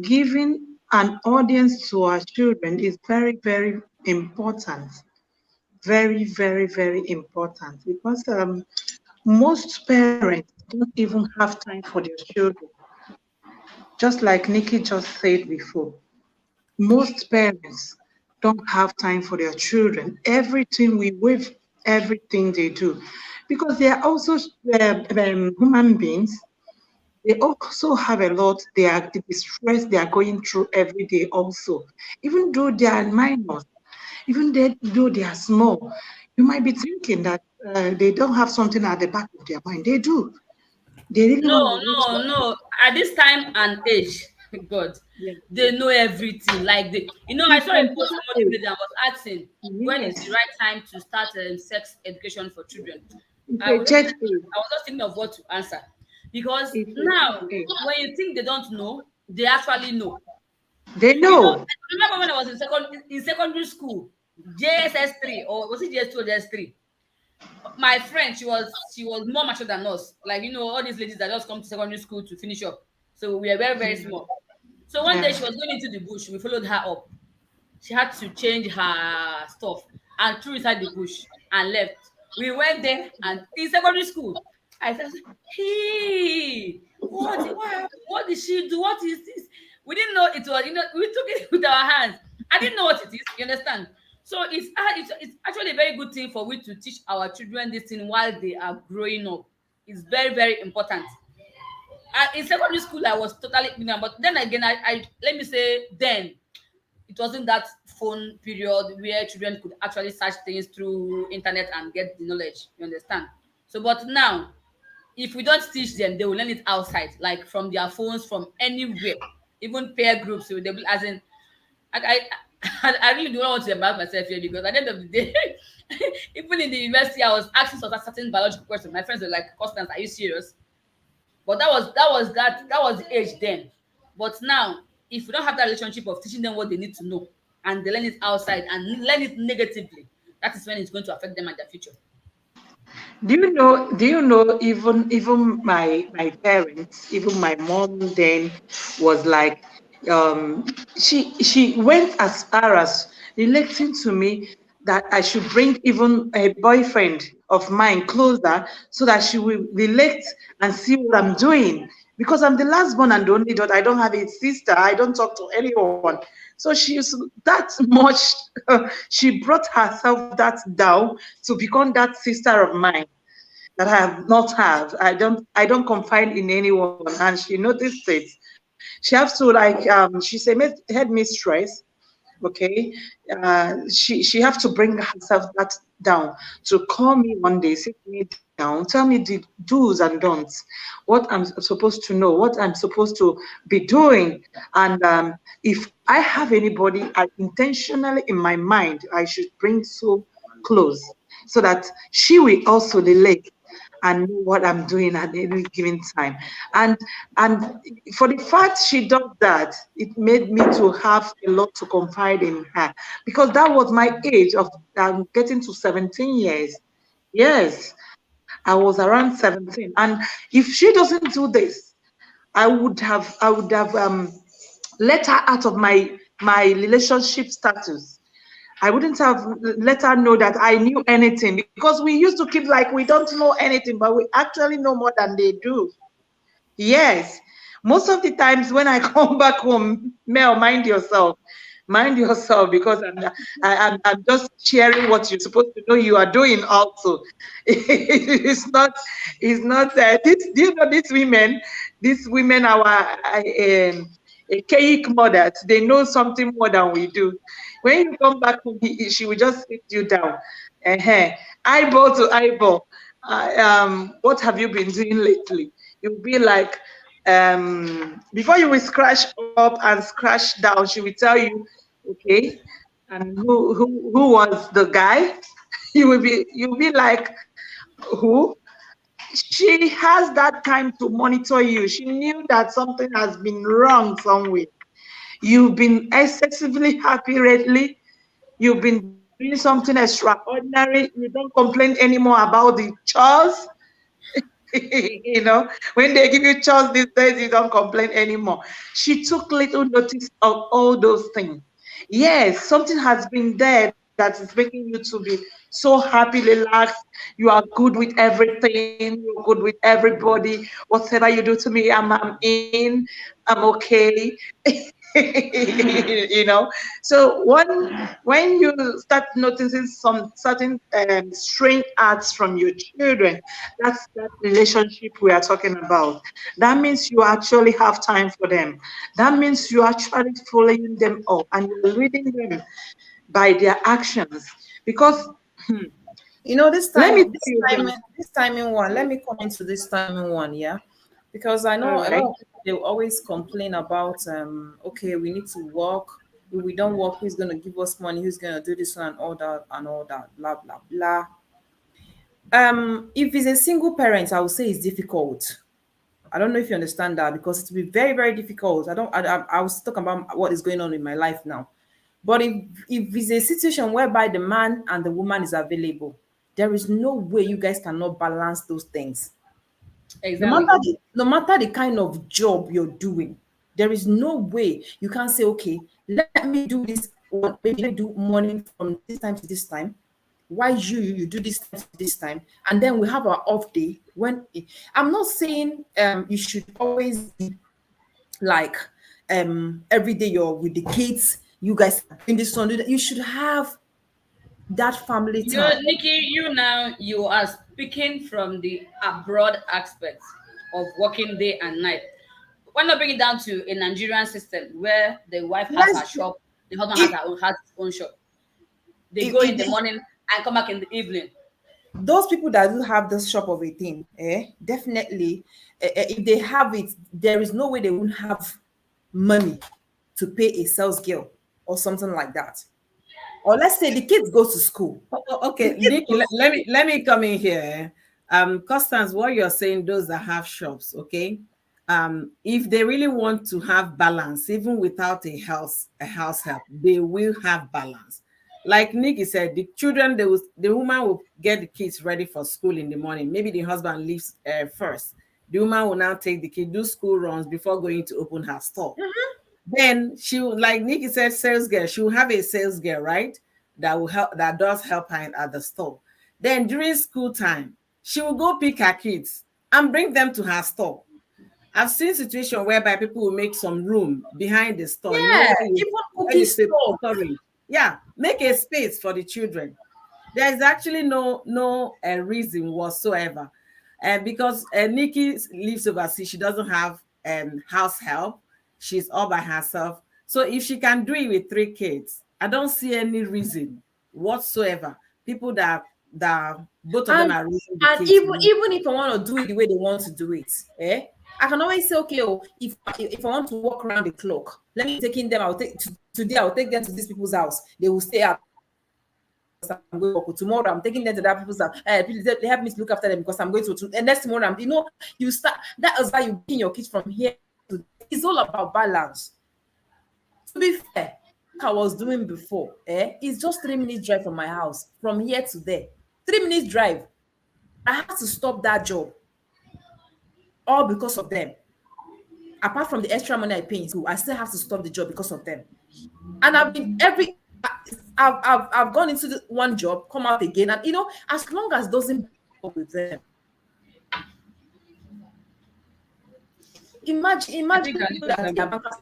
giving an audience to our children is very, very important. Very, very, very important because most parents don't even have time for their children. Just like Nikki just said before, most parents don't have time for their children. Everything we with everything they do, because they are also human beings. They also have a lot. They are the stress they are going through every day. Also, even though they are minors, though they are small, you might be thinking that they don't have something at the back of their mind. They do. They really No, want to reach no, what. no. At this time and age, God, Yes, they know everything. Like I it's saw a post important somebody age. made and was asking when is the Yes, right time to start sex education for children. it's I a was just, jet age. I was just thinking of what to answer, because It's a jet now age. when you think they don't know, they actually know. They know. I remember when I was in secondary school, JSS 3, or was it JS 2 or JS 3? My friend, she was more mature than us. Like, all these ladies that just come to secondary school to finish up. So we are very, very small. So one day Yeah. she was going into the bush. We followed her up. She had to change her stuff and threw inside the bush and left. We went there, and in secondary school, I said, hey, what did she do? What is this? We didn't know it was, we took it with our hands. I didn't know what it is, you understand? So it's actually a very good thing for we to teach our children this thing while they are growing up. It's very, very important. In secondary school, I was totally ignorant, but then again, I let me say, then it wasn't that phone period where children could actually search things through internet and get the knowledge. You understand? So, but now, if we don't teach them, they will learn it outside, like from their phones, from anywhere, even peer groups. So they will, as in, I really do not want to embarrass myself here, because at the end of the day, even in the university, I was asking some certain biological questions. My friends were like, "Constance, are you serious?" But that was the age then. But now, if you don't have that relationship of teaching them what they need to know, and they learn it outside and learn it negatively, that is when it's going to affect them and their future. Even my parents, even my mom then was like, um she went as far as relating to me that I should bring even a boyfriend of mine closer so that she will relate and see what I'm doing. Because I'm the last born and the only daughter. I don't have a sister. I don't talk to anyone. So she's that much, she brought herself that down to become that sister of mine that I have not have. I don't confide in anyone, and she noticed it. She has to like she's a headmistress. Okay, she have to bring herself that down to call me one day, sit me down, tell me the do's and don'ts, what I'm supposed to know, what I'm supposed to be doing, and if I have anybody I intentionally in my mind I should bring so close so that she will also relate and know what I'm doing at any given time. And and for the fact she does that, it made me to have a lot to confide in her because that was my age of getting to 17 years. Yes, I was around 17, and if she doesn't do this, I would have let her out of my relationship status. I wouldn't have let her know that I knew anything because we used to keep like we don't know anything, but we actually know more than they do. Yes. Most of the times when I come back home, Mel, mind yourself. Mind yourself because I'm just sharing what you're supposed to know you are doing also. It's not this, do you know these women our archaic mothers, they know something more than we do. When you come back home, she will just sit you down. uh Eyeball to eyeball. What have you been doing lately? You'll be like, before you will scratch up and scratch down, she will tell you, okay, and who was the guy? You'll be like, who? She has that time to monitor you. She knew that something has been wrong somewhere. You've been excessively happy lately. You've been doing something extraordinary. You don't complain anymore about the chores. When they give you chores these days, you don't complain anymore. She took little notice of all those things. Yes, something has been there that is making you to be so happy, relaxed. You are good with everything. You're good with everybody. Whatever you do to me, I'm in. I'm okay. you know. So when you start noticing some certain strange acts from your children, that's that relationship we are talking about. That means you actually have time for them. That means you are actually following them up and you're leading them by their actions. Because You know, this let me time, tell you this. this timing one. Let me come into this timing one, yeah, because I All know a lot right. of people they will always complain about, okay, we need to work. If we don't work, who's gonna give us money? Who's gonna do this one and all that, blah blah blah. If it's a single parent, I would say it's difficult. I don't know if you understand that because it will be very, very difficult. I don't. I was talking about what is going on in my life now. But if it's a situation whereby the man and the woman is available, there is no way you guys cannot balance those things. Exactly. No matter the kind of job you're doing, there is no way you can say, okay, let me do this one, maybe let me do morning from this time to this time. Why you do this time to this time, and then we have our off day when I'm not saying you should always be like every day you're with the kids, you guys are doing this one, do that. You should have that family You, time. Nikki, you are speaking from the abroad aspect of working day and night. Why not bring it down to a Nigerian system where the wife has Let's her shop, the husband if, has his own shop. They if, go in the if morning and come back in the evening. those people that do have this shop of a thing, definitely, if they have it, there is no way they won't have money to pay a sales girl or something like that. Or let's say the kids go to school. The Okay, kids Nick, go to let me come in here. Constance, what you're saying, those that have shops, okay? if they really want to have balance, even without a house help, they will have balance. Like Nikki said, the children, the woman will get the kids ready for school in the morning. Maybe the husband leaves first. The woman will now take the kid, do school runs before going to open her store. Then she will, like Nikki said, sales girl. She will have a sales girl, right? That will help. That does help her at the store. Then during school time, she will go pick her kids and bring them to her store. I've seen situations whereby people will make some room behind the store. Yeah, Where even where cookie store. storage. Yeah, make a space for the children. There is actually no reason whatsoever, and because Nikki lives overseas, she doesn't have house help. She's all by herself. So if she can do it with 3 kids, I don't see any reason whatsoever. People that both of them And are raising the and kids. even if I want to do it the way they want to do it, I can always say, okay, oh, if I want to walk around the clock, let me taking them. Today. I'll take them to these people's house. They will stay out. I'm going to work. Tomorrow I'm taking them to that people's house. Please, they help me to look after them because I'm going to. And next tomorrow, you start. That is why you bring your kids from here. It's all about balance. To be fair, like I was doing before, it's just 3 minutes drive from my house, from here to there. 3 minutes drive. I had to stop that job, all because of them. Apart from the extra money I pay in school, I still have to stop the job because of them. And I've gone into one job, come out again, and as long as it doesn't work with them. Imagine that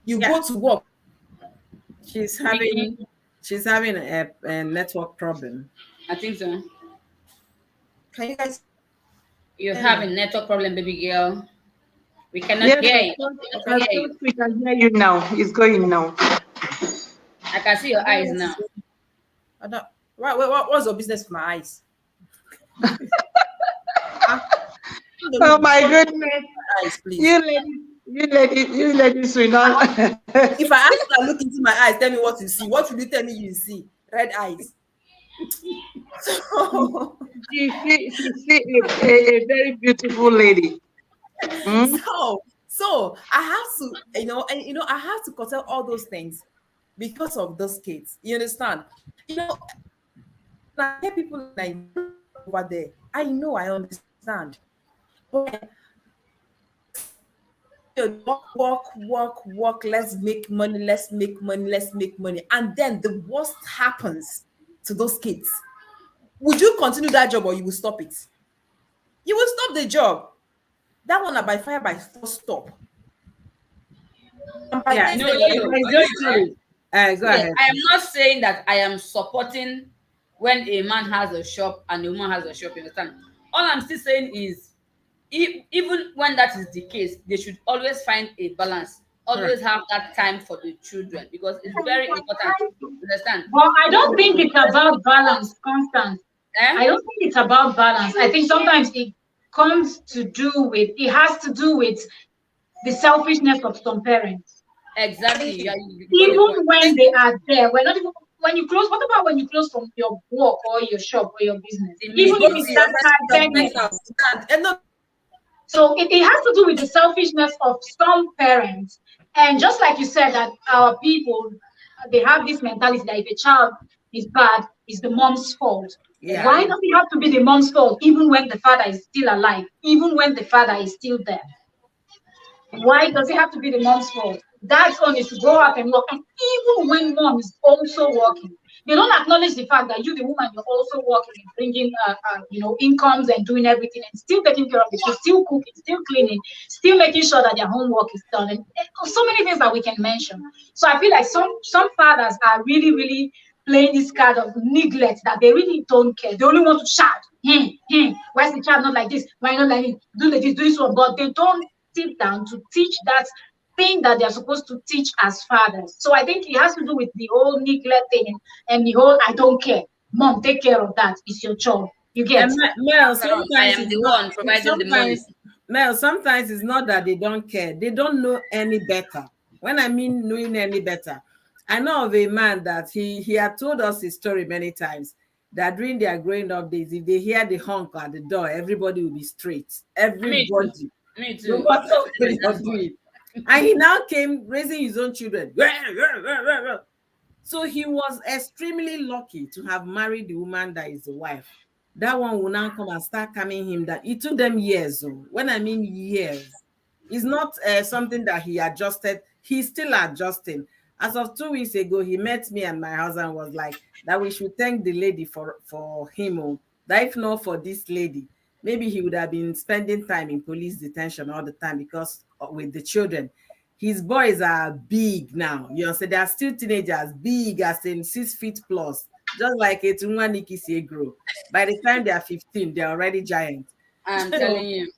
you go to work. She's having a network problem. I think so. Can you guys? You're having a network problem, baby girl. We cannot Yes, hear I you. thought, I I can hear you. thought we can hear you now. It's going now. I can see your eyes now. I don't. What's your business with my eyes? Oh my goodness. Eyes, please. You ladies will not. If I ask you to look into my eyes, tell me what you see. What will you tell me you see? Red eyes. So, She see a very beautiful lady. Hmm? so I have to, I have to curtail all those things because of those kids. You understand? I hear people like over there. I know, I understand. But work. Let's make money. Let's make money. And then the worst happens to those kids. Would you continue that job or you will stop it? You will stop the job. That one are by fire by force stop. Yeah, No, go ahead. I am not saying that I am supporting when a man has a shop and a woman has a shop. You understand? All I'm still saying is, even when that is the case, they should always find a balance. Always have that time for the children because it's very important. Understand? But I don't think it's about balance, Constance. I don't think it's about balance. I think sometimes it has to do with the selfishness of some parents. Exactly. Even when they are there, we're not even when you close. What about when you close from your work or your shop or your business? Even if it's that time, so it has to do with the selfishness of some parents. And just like you said, that our people, they have this mentality that if a child is bad, it's the mom's fault. Yeah. Why does it have to be the mom's fault, even when the father is still alive, even when the father is still there? Why does it have to be the mom's fault? Dad's own is to go out and work. And even when mom is also working, they don't acknowledge the fact that you, the woman, you're also working and bringing, incomes and doing everything and still taking care of the kids, still cooking, still cleaning, still making sure that their homework is done, and so many things that we can mention. So I feel like some fathers are really, really playing this card of neglect that they really don't care. They only want to shout, why is the child not like this? Why not like this? Do this one, but they don't sit down to teach that thing that they're supposed to teach as fathers. So I think it has to do with the whole neglect thing and the whole I don't care. Mom, take care of that. It's your job. You get Mel, sometimes I am the one providing the money. Mel, sometimes it's not that they don't care. They don't know any better. When I mean knowing any better, I know of a man that he had told us his story many times, that during their growing up days, if they hear the honk at the door, everybody will be straight. Everybody. Me No too. matter what you're doing. And he now came raising his own children. So he was extremely lucky to have married the woman that is the wife. That one will now come and start coming him that it took them years. Oh. When I mean years, it's not something that he adjusted. He's still adjusting. As of 2 weeks ago, he met me and my husband was like that we should thank the lady for him. Oh. That if not for this lady, maybe he would have been spending time in police detention all the time because with the children. His boys are big now. You know, so they are still teenagers, big as in 6 feet plus, just like a Tunwaniki say grow. By the time they are 15, they're already giant. I'm telling you.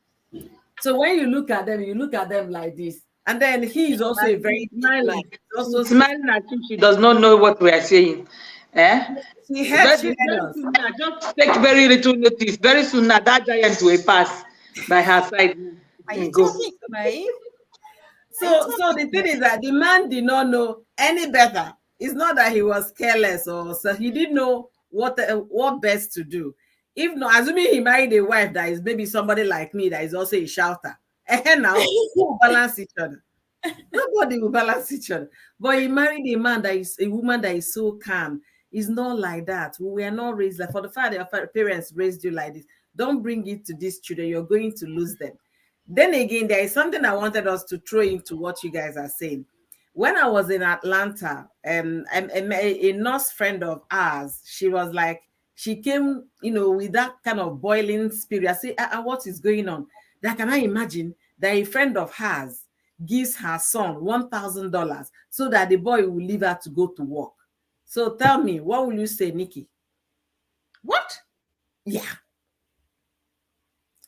So when you look at them like this, and then he is also a very big man. Also smiling as if she does not know what we are saying. Eh? he helps Very, you very soon now, just take very little notice. Very soon now, that giant will pass by her side. Are you Go. talking to me? So the thing is that the man did not know any better. It's not that he was careless or so he didn't know what best to do. If not, assuming he married a wife that is maybe somebody like me that is also a shouter, and now who will balance each other? Nobody will balance each other. But he married a man that is a woman that is so calm. It's not like that. We are not raised like for the fact that your parents raised you like this. Don't bring it to these children. You're going to lose them. Then again, there is something I wanted us to throw into what you guys are saying. When I was in Atlanta, a nurse friend of ours, she was like, she came, with that kind of boiling spirit. I say, what is going on? That can I imagine that a friend of hers gives her son $1,000 so that the boy will leave her to go to work. So tell me, what will you say, Nikki? What? Yeah.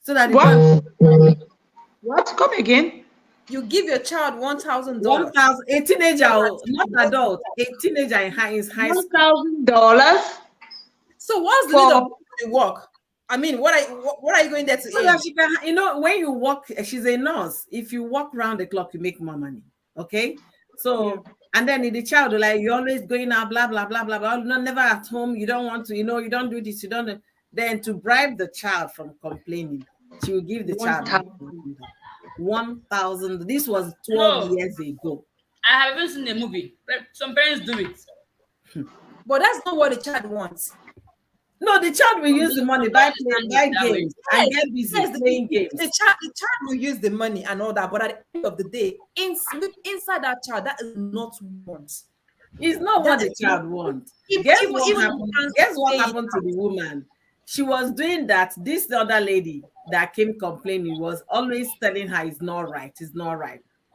So that What? Come again? You give your child $1,000. 1,000, a teenager, not adult, a teenager in high school. $1,000. So what's the need of the work? I mean, what are you going there to So that she can, when you walk, she's a nurse. If you walk around the clock, you make more money. Okay. So, and then the child, like, you're always going out, blah, blah, blah, blah, blah. Not never at home. You don't want to, you don't do this, you don't. Then to bribe the child from complaining, she will give the child 1,000. This was 12 years ago. I haven't seen a movie. Some parents do it. But that's not what the child wants. No, the child will use the money, buy games, and get busy playing games. The child will use the money and all that, but at the end of the day, inside that child, that is not want. It's not what the child wants. Guess what happened to the woman? She was doing that. This other lady that came complaining was always telling her it's not right,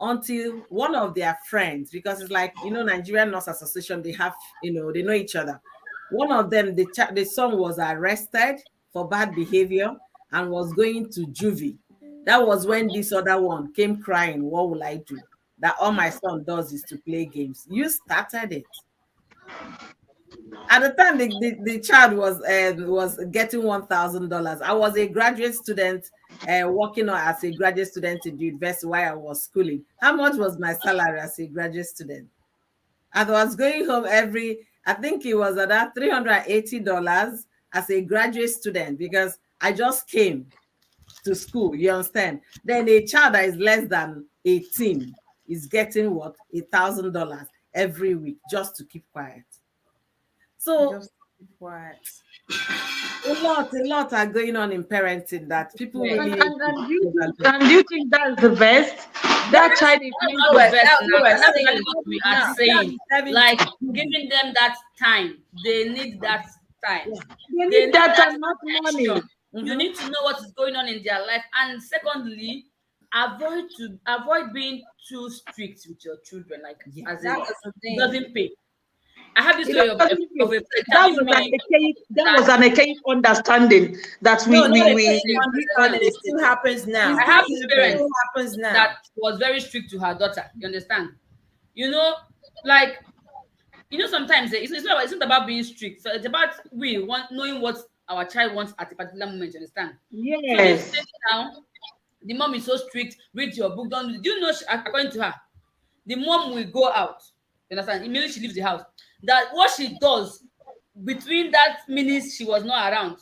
until one of their friends, because it's like, Nigerian Nurse Association, they have, they know each other. One of them, the son was arrested for bad behavior and was going to juvie. That was when this other one came crying, what will I do? That all my son does is to play games. You started it. At the time, the child was getting $1,000. I was a graduate student, working as a graduate student in the university while I was schooling. How much was my salary as a graduate student? I was going home I think it was about $380 as a graduate student because I just came to school, you understand? Then a child that is less than 18 is getting what? $1,000 every week just to keep quiet. So Just keep quiet. a lot are going on in parenting that people really And do you think that's the best? That child is what we are saying. Like giving them that time. They need that time. They need that time, not money. You need to know what is going on in their life. And secondly, avoid being too strict with your children. Like as it doesn't pay. I have this way of that was an archaic understanding that it still happens now. I have this parent that was very strict to her daughter. You understand? Sometimes it's not about being strict. So it's about knowing what our child wants at a particular moment. You understand? Yes. So now, the mom is so strict. Read your book. Do you know? According to her, the mom will go out. You understand? Immediately she leaves the house. That what she does between that minute she was not around.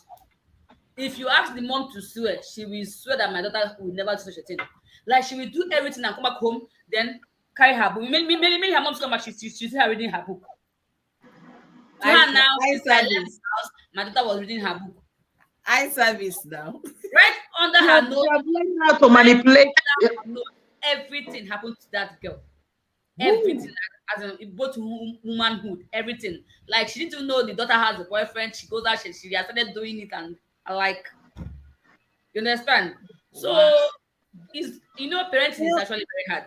If you ask the mom to swear, she will swear that my daughter will never do such a thing. Like she will do everything and come back home, then carry her book. Maybe her mom's come back, she's still reading her book. To her now, eye since I left the service. house, my daughter was reading her book. Eye service now. Right under You her have nose, learned how to manipulate. no, everything happened to that girl. Everything, as in both womanhood, everything. Like she didn't know the daughter has a boyfriend. She goes out, she has started doing it, and I like, you understand? So is parenting is actually very hard.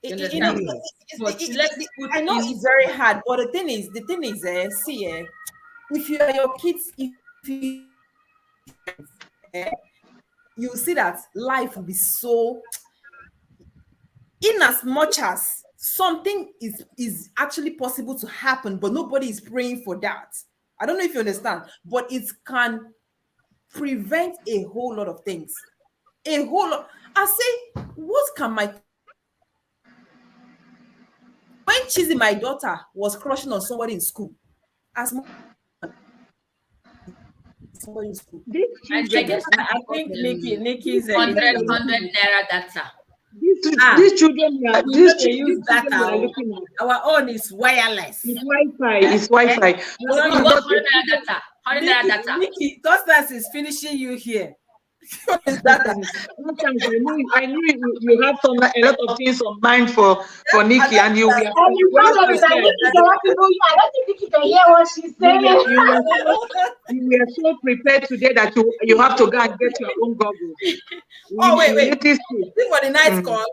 You You know, understand? But let's put I know in it's very hard, but the thing is, see, if you are your kids, if you you see that life will be so, in as much as something is actually possible to happen, but nobody is praying for that. I don't know if you understand, but it can prevent a whole lot of things. A whole lot. I say, what can my when Chizzy, my daughter, was crushing on somebody in school, as somebody in school, I guess I think Nikki's 100 naira data. These children are we know these they use children we are data. looking at. Our own is wireless. It's Wi-Fi. It's Wi-Fi. You know, What you But 100 naira data? 100 naira data. Nikki, Constance is finishing you here. sometimes I knew you have a lot of things on mind for Nikki, and you were And you well know that prepared. Nikki interrupted me. I don't think Nikki can hear what she's saying. You were so prepared today that you have to go and get your own goggles. Oh, wait. Noticed it. Think for the night call,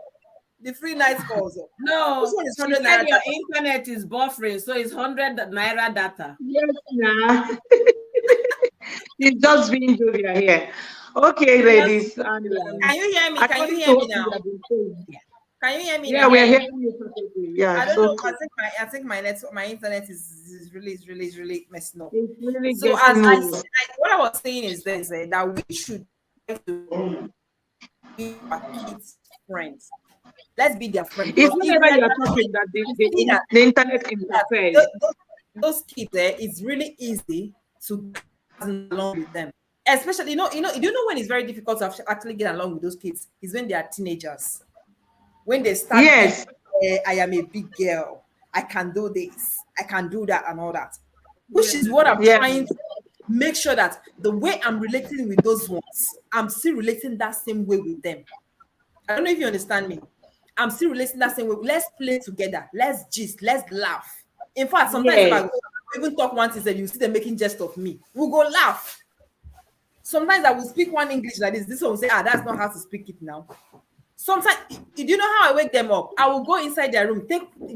the free night calls. No, This one is she 100 said naira your data. internet is buffering, so it's 100 naira data. Yes, nah. It's just being Julia here. Okay, ladies. And, Can you hear me? Can you according hear to me what now? we have been saying, Can you hear me yeah, now? we are hearing you perfectly. Yeah, I don't so know. cool. I think my internet is really messing up. It's really So as getting what I was saying is this, that we should try to be our kids' friends. Let's be their friends. It's Because if whenever we you are are talking that see that the internet interferes. those kids, it's really easy to get along with them. Especially, you know, do you know when it's very difficult to actually get along with those kids? Is when they are teenagers. When they start, Yes. I am a big girl. I can do this. I can do that and all that. Which is what I'm Yeah. trying to make sure that the way I'm relating with those ones, I'm still relating that same way with them. I don't know if you understand me. I'm still relating that same way. Let's play together. Let's gist. Let's laugh. In fact, sometimes if I Yes. even talk one thing, you see them making jest of me. We'll go laugh. Sometimes I will speak one English like this. This one will say, that's not how to speak it now. Sometimes, do you know how I wake them up? I will go inside their room,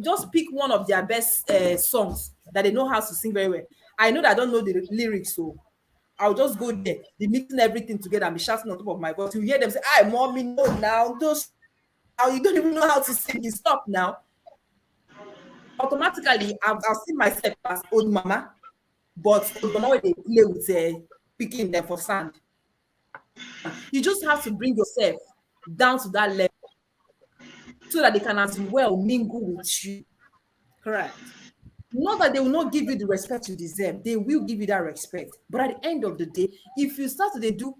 just pick one of their best songs that they know how to sing very well. I know that I don't know the lyrics, so I'll just go there, be mixing everything together and be shouting on top of my voice. You hear them say, "Hi, mommy, no, now, you don't even know how to sing. You stop now." Automatically, I'll see myself as old mama, but old mama when they play with picking them for sand. You just have to bring yourself down to that level so that they can as well mingle with you. Correct. Not that they will not give you the respect you deserve. They will give you that respect. But at the end of the day, if you start to do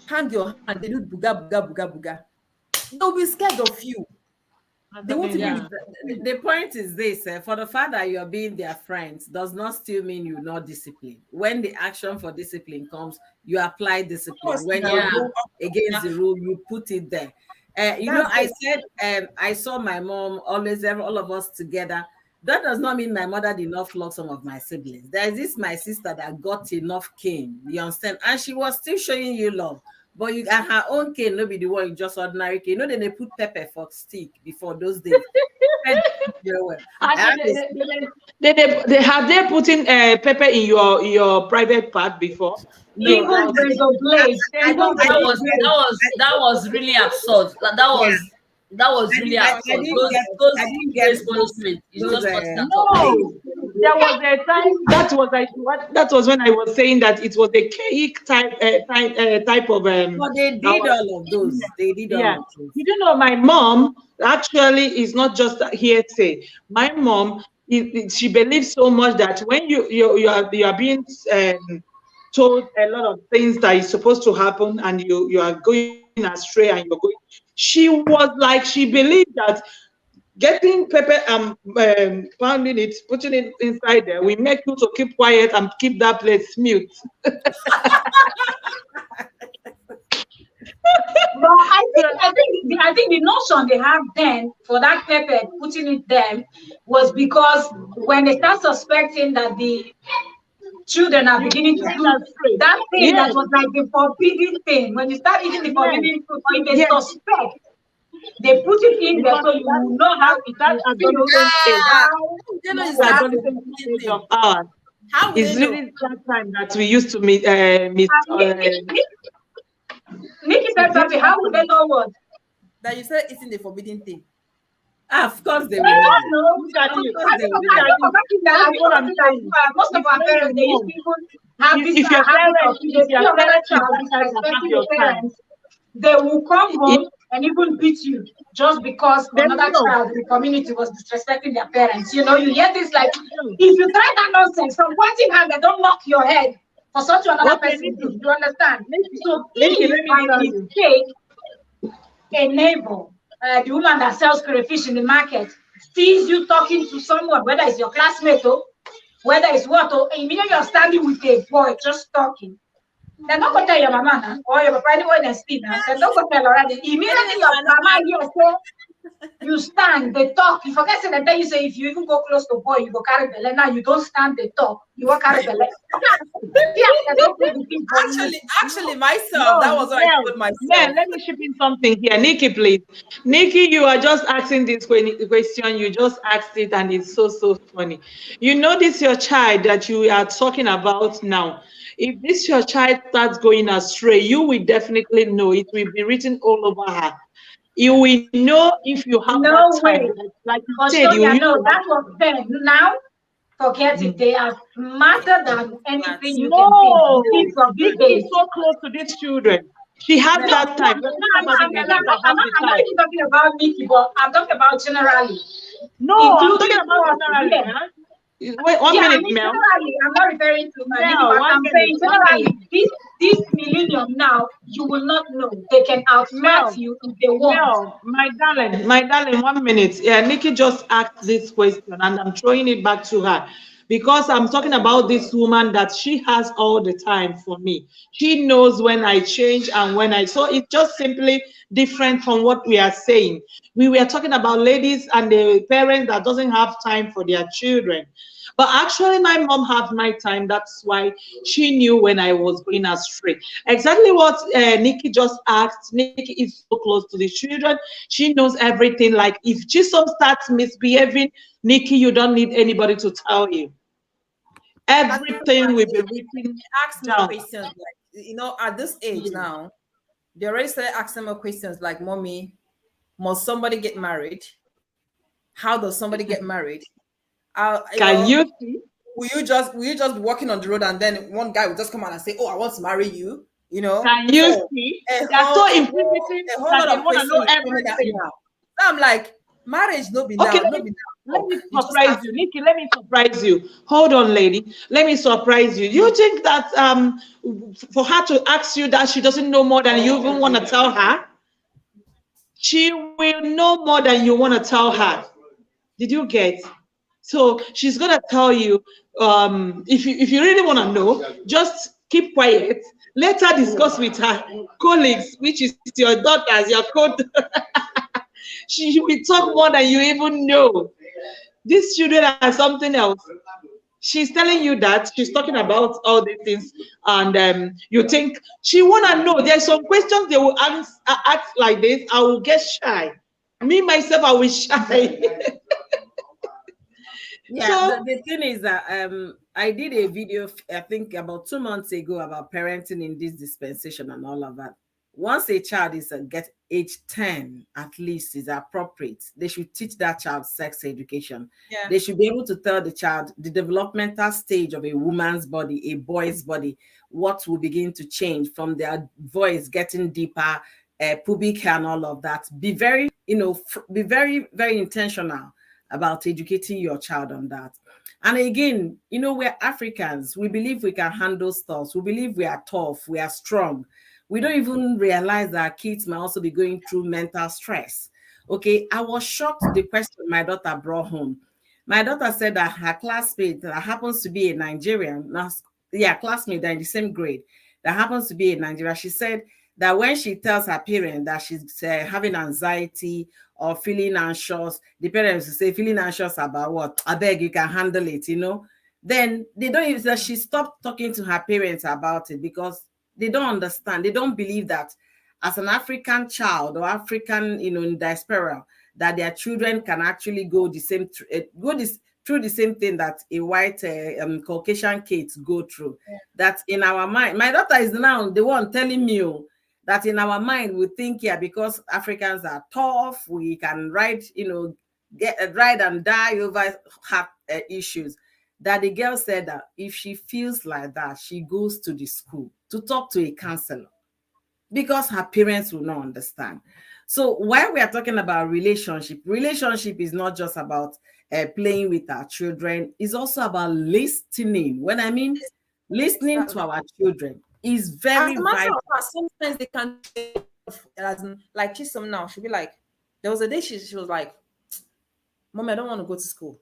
hand your hand, they do buga, buga, buga, buga, they'll be scared of you. They won't even. The point is this: for the fact that you're being their friends does not still mean you're not disciplined. When the action for discipline comes, you apply discipline. When you go against the rule, you put it there. I said I saw my mom always, all of us together. That does not mean my mother did not flog some of my siblings. There is this my sister that got enough cane, you understand, and she was still showing you love. But you and her own cane, no be the one, just ordinary cane. Then they put pepper for stick before those days. They have they put in pepper in your private part before? No, Even razor blades. That was really absurd. That was really absurd. Those punishment. It's just no. There was a time that was when I was saying that it was a cake type of But they did all of those. They did all of those. You know, my mom actually is not just hearsay. My mom, she believes so much that when you are being told a lot of things that is supposed to happen and you are going astray and you're going, She was like, she believed that getting pepper and pounding it, putting it inside there, will make you to keep quiet and keep that place mute. But I think the notion they have then for that pepper putting it there was because when they start suspecting that the children are You beginning to going do astray. that thing that Yes, was like the forbidden thing. When you start eating the yes, forbidden food, or if they yes. suspect, they put it in there Because so you will know how it that will feel. adolescent age, Ah, How how would they know that it's that adolescent forbidden age of thing? ours How would is they know? really that time that we used to meet. Nikki said Is it something. that How would they time? know what? That you said eating the forbidden thing. Of course they They will don't know. know. Look at you. Of course they will Look Have know. you at you. forgotten that? That's Have you what I'm forgotten that saying. most of It's our when parents, you they used know. to even have this If your habit of parents, if if they your see another parents is child that type of have disrespecting your the time, parents, they will come if home and even beat you just because they another know, child in the community was disrespecting their parents. You know, you hear this like, they know. if you try that nonsense from pointing hand, they don't knock your head for such to another Okay, person do. You understand? So Nikki, if let me by tell you. mistake a neighbor, the woman that sells crayfish in the market, sees you talking to someone, whether it's your classmate or whether it's what, or immediately you're standing with a boy just talking. Then don't go tell your mama now, or your papa anyone they see now. Then don't go tell already. Immediately your mama here say you stand, they talk. You forget say that you say if you even go close to boy, you go carry belly. Now you don't stand, they talk. You will carry belly. Yeah, they don't put the thing for you. Actually, myself, that No, was what I Mel, told Mel, myself. let me chip in something here. Nikki, please. Nikki, you are just asking this question. You just asked it, and it's so, so funny. You know, this your child that you are talking about now. If this your child starts going astray, you will definitely know. It will be written all over her. You will know if you have that No time. way. Like you said, you Australia, used to no, have that that was time. then. Now, forget it. Mhm. They are smarter than anything Smart. you can think. No, Kids of these Nikki is days. so close to these children. She has No, that no, time. We're no, talking about the parents that have the I'm not time. even talking about Nikki, but I'm talking about generally, No, I'm talking including about us generally. here. Huh? Wait, one Yeah, I minute, mean Mel. generally, I'm not referring to Nikki, Mel, but one I'm minute, saying one minute. generally, this millennium now, you will not know. They can outsmart Mel, you if they want. Mel, my darling, one minute. Yeah, Nikki just asked this question and I'm throwing it back to her because I'm talking about this woman that she has all the time for me. She knows when I change and when I, so it's just simply different from what we are saying. We were talking about ladies and the parents that doesn't have time for their children. But actually, my mom had my time. That's why she knew when I was going astray. Exactly what Nikki just asked. Nikki is so close to the children. She knows everything. Like if Jesus starts misbehaving, Nikki, you don't need anybody to tell you. As a matter of Everything fact, will be written they ask me down. questions like, at this age now, they already started asking me questions like, "Mommy, must somebody get married? How does somebody get married? Uh, you Can know, you see? will you just be walking on the road and then one guy will just come out and say, 'Oh, I want to marry you,' you know?" Can you So see? a They are whole so a whole inquisitive a whole that lot they of want to know questions is coming at me everything. now. So I'm like, marriage no be Okay, now, no be now. let Talk. me You just surprise ask you. me. Nikki, let me surprise you. Hold on, lady. Let me surprise you. You think that for her to ask you that she doesn't know more than you even want to tell her? She will know more than you want to tell her. Did you get? So she's gonna tell you, if you really want to know, just keep quiet. Let her discuss with her colleagues, which is your daughters, your co. She will talk more than you even know. These children are something else. She's telling you that she's talking about all these things, and you think she wanna know. There's some questions they will ask like this. I will get shy. Me myself, I will shy. Yeah, So the thing is that I did a video I think about 2 months ago about parenting in this dispensation and all of that. Once a child is get age 10 at least is appropriate, they should teach that child sex education. Yeah. They should be able to tell the child the developmental stage of a woman's body, a boy's body, what will begin to change from their voice getting deeper, pubic hair and all of that. Be very, be very, very intentional about educating your child on that. And again, we're Africans. We believe we can handle stuff. We believe we are tough. We are strong. We don't even realize that kids might also be going through mental stress. Okay, I was shocked to the question my daughter brought home. My daughter said that her classmate that happens to be a Nigerian, classmate, they're in the same grade, that happens to be in Nigeria. She said that when she tells her parents that she's having anxiety or feeling anxious, the parents will say, feeling anxious about what? I beg, you can handle it, Then they don't even that she stopped talking to her parents about it because they don't understand. They don't believe that as an African child or African, in diaspora, that their children can actually go the same through the same thing that a white Caucasian kids go through. That in our mind, my daughter is now the one telling me that in our mind we think, because Africans are tough, we can ride, ride and die over heart issues. That the girl said that if she feels like that, she goes to the school to talk to a counselor because her parents will not understand. So while we are talking about relationship is not just about playing with our children. It's also about listening. When I mean listening to our children is very As a matter vital. of fact, sometimes they can, as in, like Chisom now, she'll be like, there was a day she was like, Mommy, I don't want to go to school.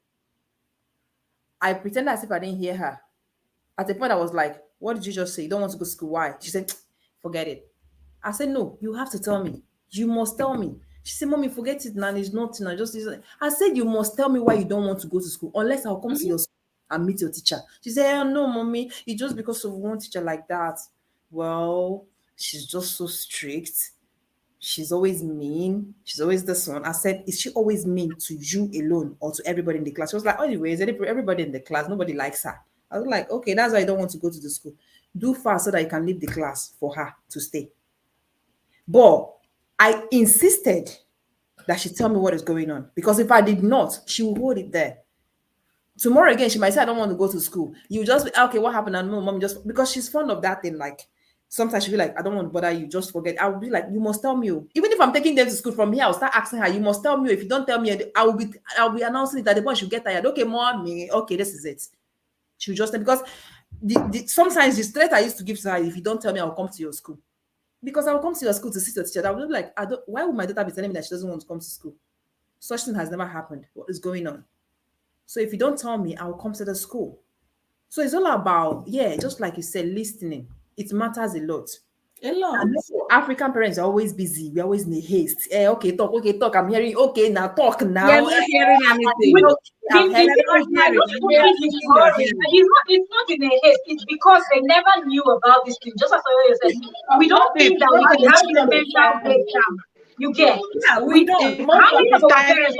I pretended as if I didn't hear her. At the point, I was like, what did you just say? You don't want to go to school? Why? She said, forget it. I said, no, you have to tell me. You must tell me. She said, Mommy, forget it, now. It's nothing. I said, you must tell me why you don't want to go to school, unless I'll come to your school and meet your teacher. She said, no, Mommy, it's just because of one teacher like that. Well, she's just so strict. She's always mean. She's always this one. I said, is she always mean to you alone or to everybody in the class? She was like, anyways, everybody in the class, nobody likes her. I was like, okay, that's why I don't want to go to the school. Do fast so that you can leave the class for her to stay. But I insisted that she tell me what is going on, because if I did not, she will hold it there. Tomorrow again, she might say, I don't want to go to school. You just be, okay, what happened? And no, Mom, just because she's fond of that thing. Like sometimes she'll be like, I don't want to bother you, just forget. I will be like, you must tell me. Even if I'm taking them to school from here, I'll start asking her, you must tell me. If you don't tell me, I'll be announcing it at the point she'll get tired. Okay, Mommy, okay, this is it. She'll just, because sometimes the threat I used to give to her, if you don't tell me, I'll come to your school. Because I'll come to your school to see your teacher. I would be like, why would my daughter be telling me that she doesn't want to come to school? Such thing has never happened. What is going on? So if you don't tell me, I'll come to the school. So it's all about, just like you said, listening. It matters a lot. A lot. African parents are always busy. We're always in a haste. Okay, talk. I'm hearing. Okay, now talk now. We're not hearing anything. It's not in a haste. It's because they never knew about this thing. Just as I said, we don't think that we can have a mental breakdown. You get? Yeah, we don't. How many of our parents?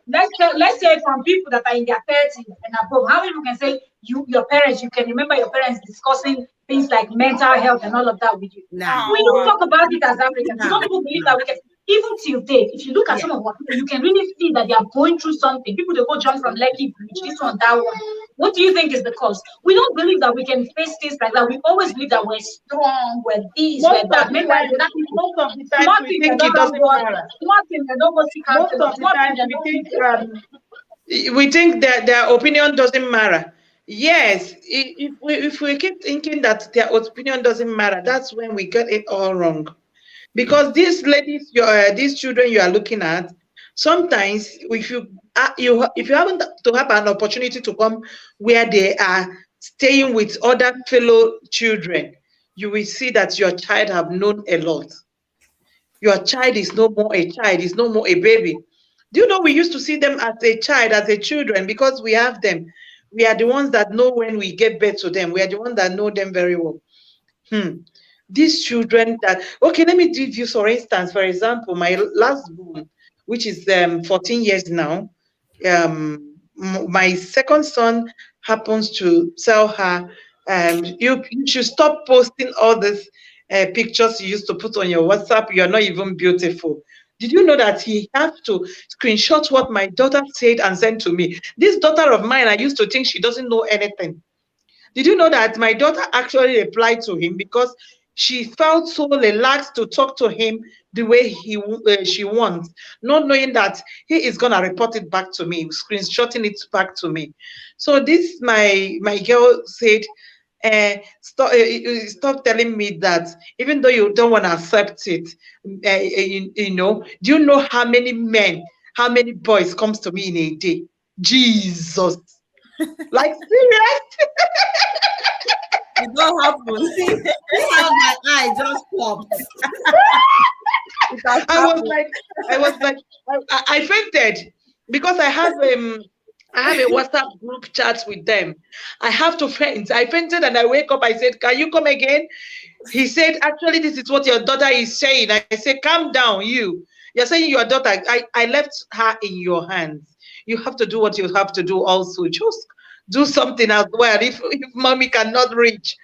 Let's say from people that are in their 30s and above, how many people can say your parents? You can remember your parents discussing things like mental health and all of that with you. Nah. We don't talk about it as Africans. We don't even believe that we can. Even till date, if you look at some of what people, you can really see that they are going through something. People, they go jump from Lekki Bridge, this one, that one. What do you think is the cause? We don't believe that we can face things like that. We always believe that we're strong, we're this, we're that. Most of the time we think it doesn't matter. Most of the time we think that their opinion doesn't matter. Yes, if we keep thinking that their opinion doesn't matter, that's when we get it all wrong. Because these ladies, these children you are looking at, sometimes if you happen to have an opportunity to come where they are staying with other fellow children, you will see that your child have known a lot. Your child is no more a child, is no more a baby. Do you know we used to see them as a child, as a children, because we have them. We are the ones that know when we get birth to them. We are the ones that know them very well. These children that, okay, let me give you, for instance, for example, my last born, which is 14 years now, my second son happens to tell her, you should stop posting all these pictures you used to put on your WhatsApp. You're not even beautiful. Did you know that he had to screenshot what my daughter said and send to me? This daughter of mine, I used to think she doesn't know anything. Did you know that my daughter actually replied to him because she felt so relaxed to talk to him the way she wants, not knowing that he is gonna report it back to me, screenshotting it back to me. So this my girl said, stop telling me that, even though you don't want to accept it. Do you know how many men, how many boys comes to me in a day? Jesus, like serious. It don't happen. See how my eye just popped. I was like, I fainted because I have a WhatsApp group chat with them. I have to faint. I fainted and I wake up. I said, "Can you come again?" He said, "Actually, this is what your daughter is saying." I said, "Calm down, you. You're saying your daughter. I left her in your hands. You have to do what you have to do also. Just do something as well. If mommy cannot reach."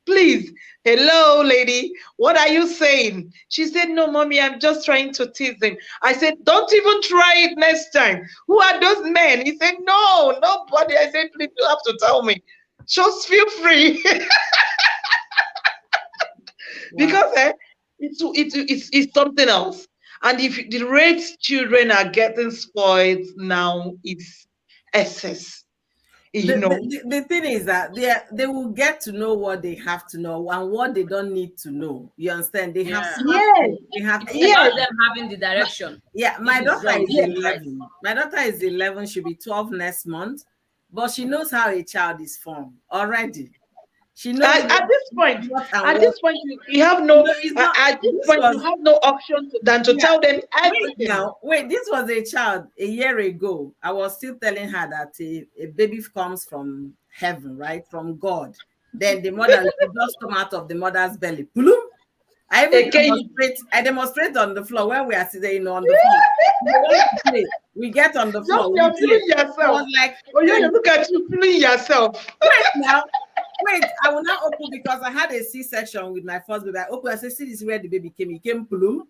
Please, hello, lady. What are you saying? She said, "No, mommy, I'm just trying to tease him." I said, "Don't even try it next time. Who are those men?" He said, "No, nobody." I said, "Please, you have to tell me. Just feel free." Because it's something else. And if the rate children are getting spoiled now, it's excess. The thing is that they will get to know what they have to know and what they don't need to know. You understand? They have smartphones. They have It's about them having the direction. Yeah, my This is daughter wrong, is this is right. 11. My daughter is 11. She'll be 12 next month. But she knows how a child is formed already. She knows at this point, you have no option than to tell them everything. Wait, this was a child a year ago. I was still telling her that a baby comes from heaven, right? From God. Then the mother will just come out of the mother's belly. Bloom. I demonstrate on the floor when we are sitting on the floor. We get on the floor. You're feeling yourself. I was like, look at you feeling yourself. Wait, I will not open because I had a C-section with my first baby. I open, I said, "See, this is where the baby came. He came bloom."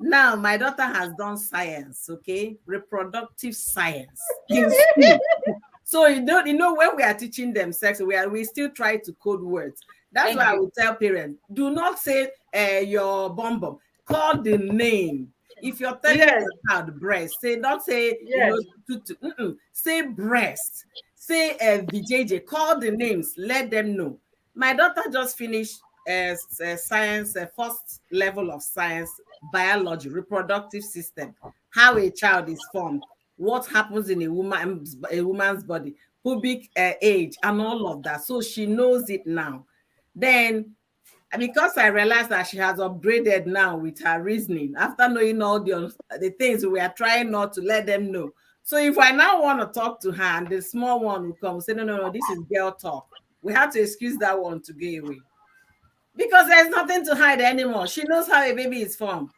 Now my daughter has done science, okay, reproductive science in school. So you know when we are teaching them sex, we still try to code words. That's why I would tell parents, do not say your bum bum. Call the name. If you're telling your child breast, don't say say breast. Say VJJ, call the names, let them know. My daughter just finished science, first level of science, biology, reproductive system, how a child is formed, what happens in a woman's body, pubic age, and all of that. So she knows it now. Then, because I realized that she has upgraded now with her reasoning, after knowing all the things we are trying not to let them know. So if I now want to talk to her and the small one will come say, no, this is girl talk. We have to excuse that one to go away. Because there's nothing to hide anymore. She knows how a baby is formed.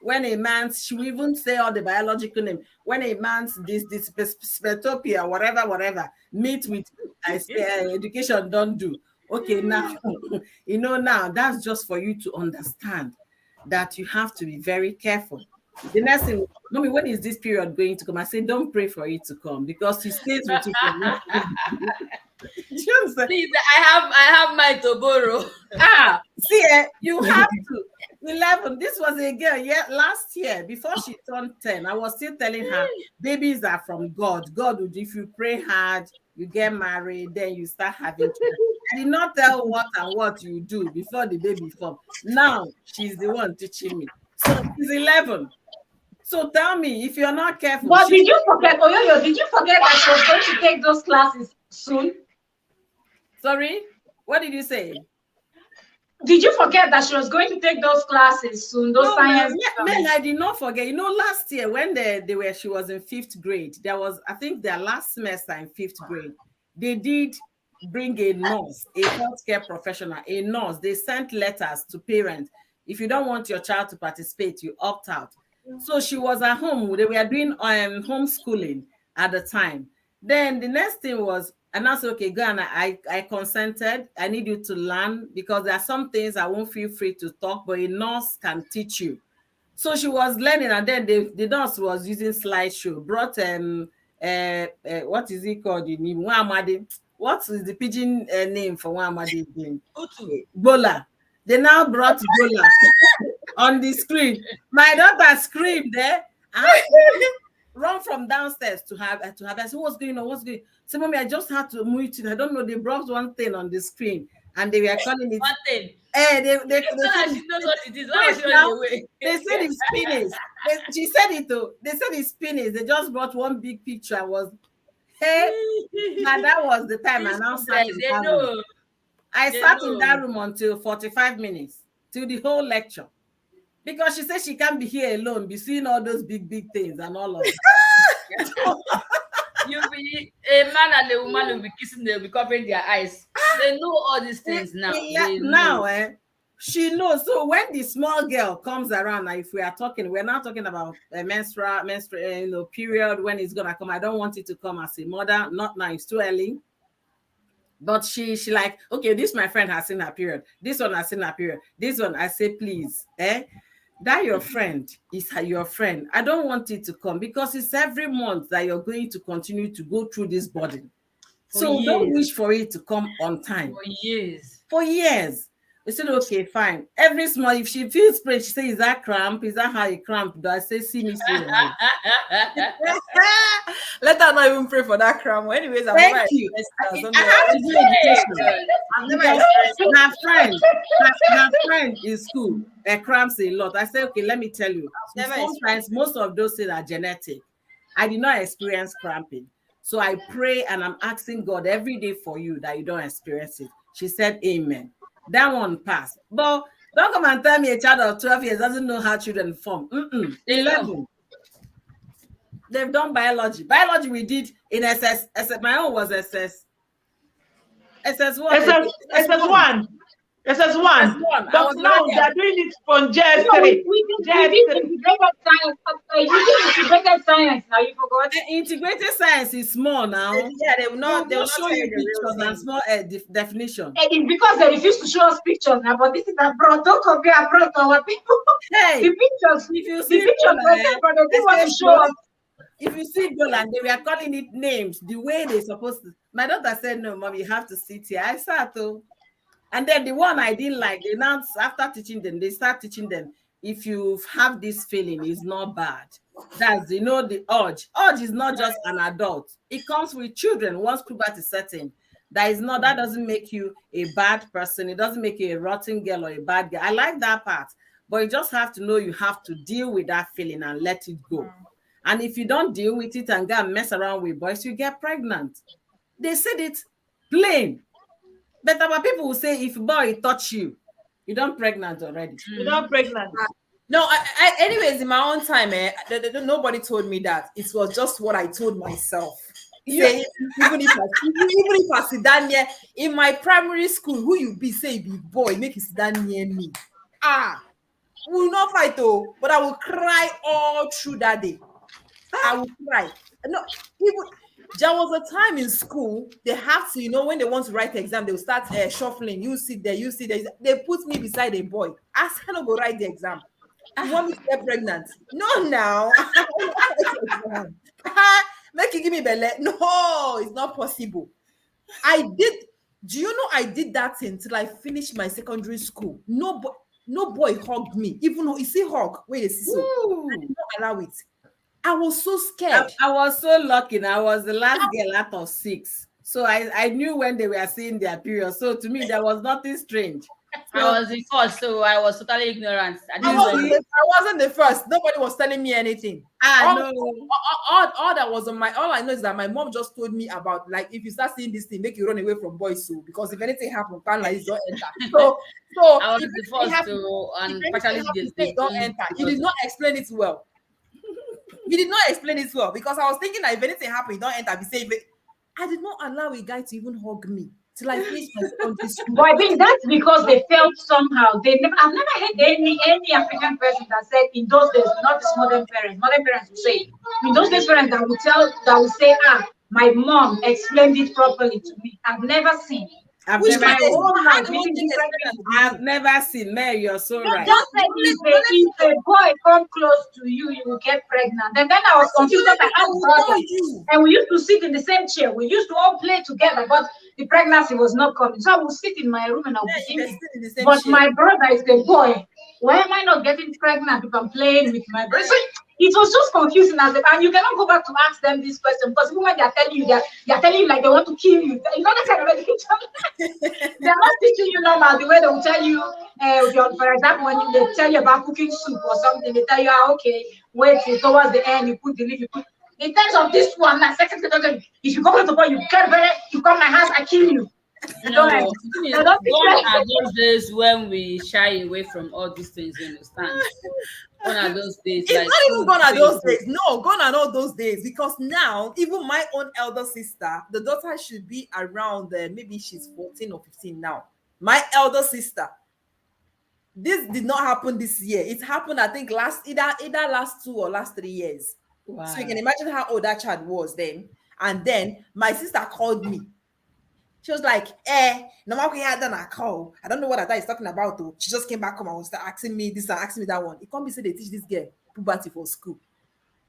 When a man's, she will even say all the biological name. When a man's this spermatopia, whatever, meet with education don't do. Okay, now, now that's just for you to understand that you have to be very careful. The next thing, Mommy, when is this period going to come? I say, don't pray for it to come because he stays with you. Please, I have my to borrow. See, you have to. 11. This was a girl. Last year before she turned 10, I was still telling her, babies are from God. God would, if you pray hard, you get married, then you start having children. I did not tell what you do before the baby formed. Now she's the one teaching me. So she's 11. So tell me, if you're not careful. But did you forget, Oyoyo, did you forget that she was going to take those classes soon? Sorry? What did you say? Did you forget that she was going to take those classes soon? Those science. Man, I did not forget. Last year when she was in 5th grade, there was, I think, their last semester in 5th grade, they did bring a nurse, a healthcare professional, a nurse. They sent letters to parents. If you don't want your child to participate, you opt out. So she was at home. They were doing homeschooling at the time. Then the next thing was, and I said, okay, go and I consented. I need you to learn because there are some things I won't feel free to talk, but a nurse can teach you. So she was learning, and then the nurse was using slideshow, brought what is it called? What is the pidgin name for Wamadi? Bola. They now brought Bola on the screen. My daughter screamed there. Run from from downstairs to have. I said, what's going on? What's going on? So, mommy, I just had to mute it. I don't know. They brought one thing on the screen and they were calling it. One thing. They said she knows what it is. Why was she running away? They said it's penis. She said it too. They said it's penis. They just brought one big picture. Hey, and that was the time. I now sat in that room. I sat in that room until 45 minutes, till the whole lecture. Because she said she can't be here alone, be seeing all those big things and all of that. A man and a woman will be kissing, they'll be covering their eyes. They know all these things now. She knows. So when the small girl comes around, if we are talking, we're not talking about a menstrual, period, when it's gonna come. I don't want it to come as a mother. Not now, it's too early. But she like, okay, this my friend has seen her period. This one has seen her period. This one, I say, please, that your friend is your friend. I don't want it to come because it's every month that you're going to continue to go through this burden. So don't wish for it to come on time. For years. We said, okay, fine. Every small, if she feels pain, she says, is that cramp? Is that how you cramp? Do I say, see me soon? Let her not even pray for that cramp. Anyways, thank you. I have to do education. Her friend in school cramps a lot. I said, okay, let me tell you. Sometimes most of those things are genetic. I did not experience cramping. So I pray and I'm asking God every day for you that you don't experience it. She said, amen. That one passed. But don't come and tell me a child of 12 years doesn't know how children form. 11. They've done biology. Biology we did in SS. My own was SS. SS1. SS1. But now they're doing it from JS3. No, we did integrated science. You did integrated science now. You forgot. Integrated science is small now. Yeah, they will not show you pictures and small definition. It's because they refuse to show us pictures now. But this is abroad. Don't compare abroad to our people. Hey, the pictures. If you see but they want to show us. If you see Dolan, they were calling it names the way they're supposed to. My daughter said, "No, mom, you have to sit here." I sat though. And then the one I didn't like, they now, after teaching them, they start teaching them, if you have this feeling, it's not bad. That's, the urge. Urge is not just an adult. It comes with children once puberty is setting. That doesn't make you a bad person. It doesn't make you a rotten girl or a bad girl. I like that part. But you just have to know you have to deal with that feeling and let it go. And if you don't deal with it and go and mess around with boys, you get pregnant. They said it plain. But our people will say, if a boy touch you, you don't pregnant already. You're not pregnant. No, anyways, in my own time, nobody told me that. It was just what I told myself. Say, even if I sit down here in my primary school, who you be say be boy, make you sit down near me. We will not fight though, but I will cry all through that day. I will cry. No, there was a time in school, they have to, when they want to write the exam, they will start shuffling. You sit there. They put me beside a boy. Ask her to go write the exam. You want me to get pregnant? No, now. Make you give me belly. No, it's not possible. Do you know I did that until I finished my secondary school? No boy hugged me. Even though you see hug, wait a second. I did not allow it. I was so scared. I was so lucky. I was the last girl out of 6. So I knew when they were seeing their period. So to me, there was nothing strange. I was the first, so I was totally ignorant. I wasn't the first. Nobody was telling me anything. All that was on all I know is that my mom just told me about, like, if you start seeing this thing, make you run away from boys too, because if anything happens, don't enter. So I was the first to, and partially don't enter. You did not explain it well. He did not explain it well, because I was thinking that if anything happened, you don't enter, be safe. I did not allow a guy to even hug me till I finished my secondary school. But I think that's because they felt somehow. I've never heard any African person that said in those days, not the modern parents. Modern parents will say, in those days, parents that will say, my mom explained it properly to me. I've never seen. I've never seen. Mary, you're so right. Just like if a boy come close to you, you will get pregnant. And then I was confused. And we used to sit in the same chair. We used to all play together, but the pregnancy was not coming. So I would sit in my room and I would be thinking, but my brother is the boy. Why am I not getting pregnant if I'm playing with my brother? It was just confusing as and you cannot go back to ask them this question because even when they are telling you, they're telling you like they want to kill you. You know that kind of education. They're not teaching you normal the way they will tell you. For example, when they tell you about cooking soup or something, they tell you, okay, wait till towards the end, you put the leaf, you put. In terms of this one, that second, if you go to the point, you get better, you come my house, I kill you. No, Don't, gone are those days when we shy away from all these things, you understand? Gone are those days. It's like not even gone are those days. No, gone are not those days because now, even my own elder sister, the daughter should be around, maybe she's 14 or 15 now. My elder sister. This did not happen this year. It happened, I think, either last 2 or last 3 years. Wow. So you can imagine how old that child was then. And then my sister called me. She was like, no matter had done a call. I don't know what that is talking about though. She just came back home and was asking me this and asking me that one. It can't be said they teach this girl puberty for school.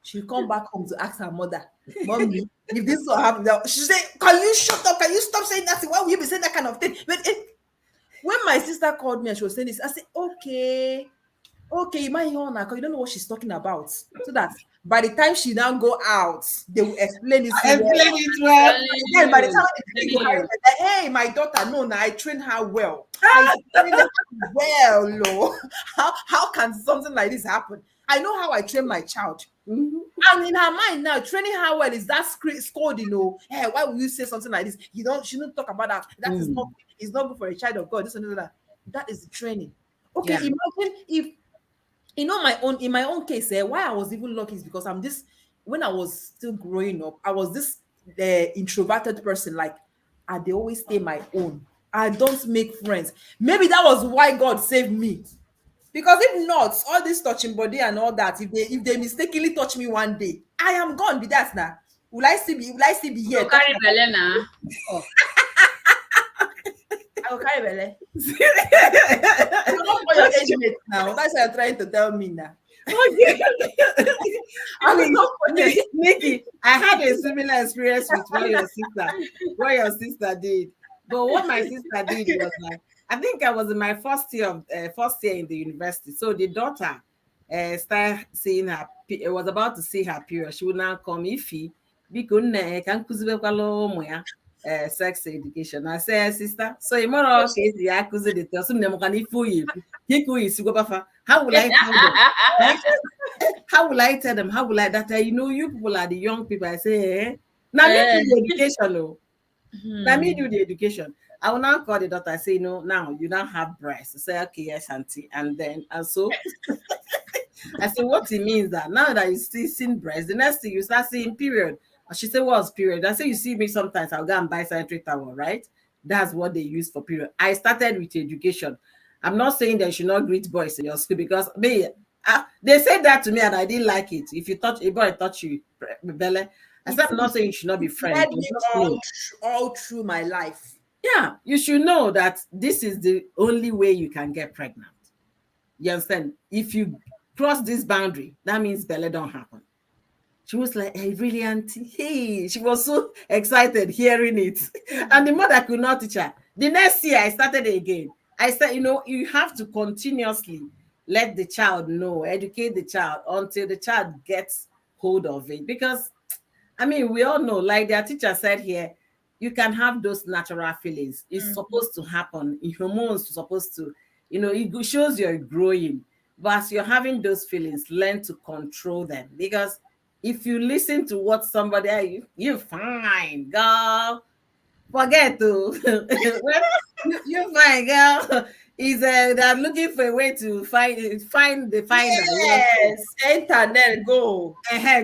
She'll come back home to ask her mother, Mommy, if this will happen, she say, can you shut up? Can you stop saying that? Why will you be saying that kind of thing? When my sister called me and she was saying this, I said, okay, you might hear her, you don't know what she's talking about. So that by the time she now go out, they will explain it. Well. By the time they go out, hey, my daughter, no, I trained her well. I trained her well, no. How can something like this happen? I know how I train my child. Mm-hmm. And in her mind now, training her well is that scold, hey, why will you say something like this? You shouldn't talk about that. That is not, it's not good for a child of God. This and that. That is the training. Okay, imagine if in my own case, why I was even lucky is because when I was still growing up, I was this introverted person. Like, they always stay my own. I don't make friends. Maybe that was why God saved me. Because if not, all this touching body and all that, if they mistakenly touch me one day, I am gone with that now. Will I still be here? You carry belly now. Oh. I will carry belly. You don't know your age mate now. That's what you're trying to tell me now. I mean, Nikki, I had a similar experience with what your sister did. But what my sister did was like, I think I was in my first year in the university. So the daughter started seeing her. Was about to see her period. She would now come ify because can sex education. I say, sister, so you more okay the accuse the person them can how will I tell them? How will I tell them? How will I that you people are the young people? I say, now me do the education. Now me do the education. I will now call the daughter. I say, no, now you don't have breasts. I say, okay, yes, auntie. And so I say, what it means that now that you still seeing breasts, the next thing you start seeing period. She said, what's period? I say, you see me sometimes, I'll go and buy sanitary towel, right? That's what they use for period. I started with education. I'm not saying that you should not greet boys in your school because they said that to me and I didn't like it. If you touch a boy, touch you, Belle. I said, I'm not saying you should not be friends. All through my life. Yeah, you should know that this is the only way you can get pregnant. You understand? If you cross this boundary, that means Belle don't happen. She was like, hey, really, auntie? Hey, she was so excited hearing it. And the mother could not teach her. The next year, I started again. I said, you have to continuously let the child know, educate the child until the child gets hold of it. Because, we all know, like their teacher said here, you can have those natural feelings. It's supposed to happen. Hormones are supposed to, it shows you're growing. But as you're having those feelings, learn to control them. Because if you listen to what somebody, you're fine, girl. Forget to. You're fine, girl. They're looking for a way to find the finder. Yes, internet, go.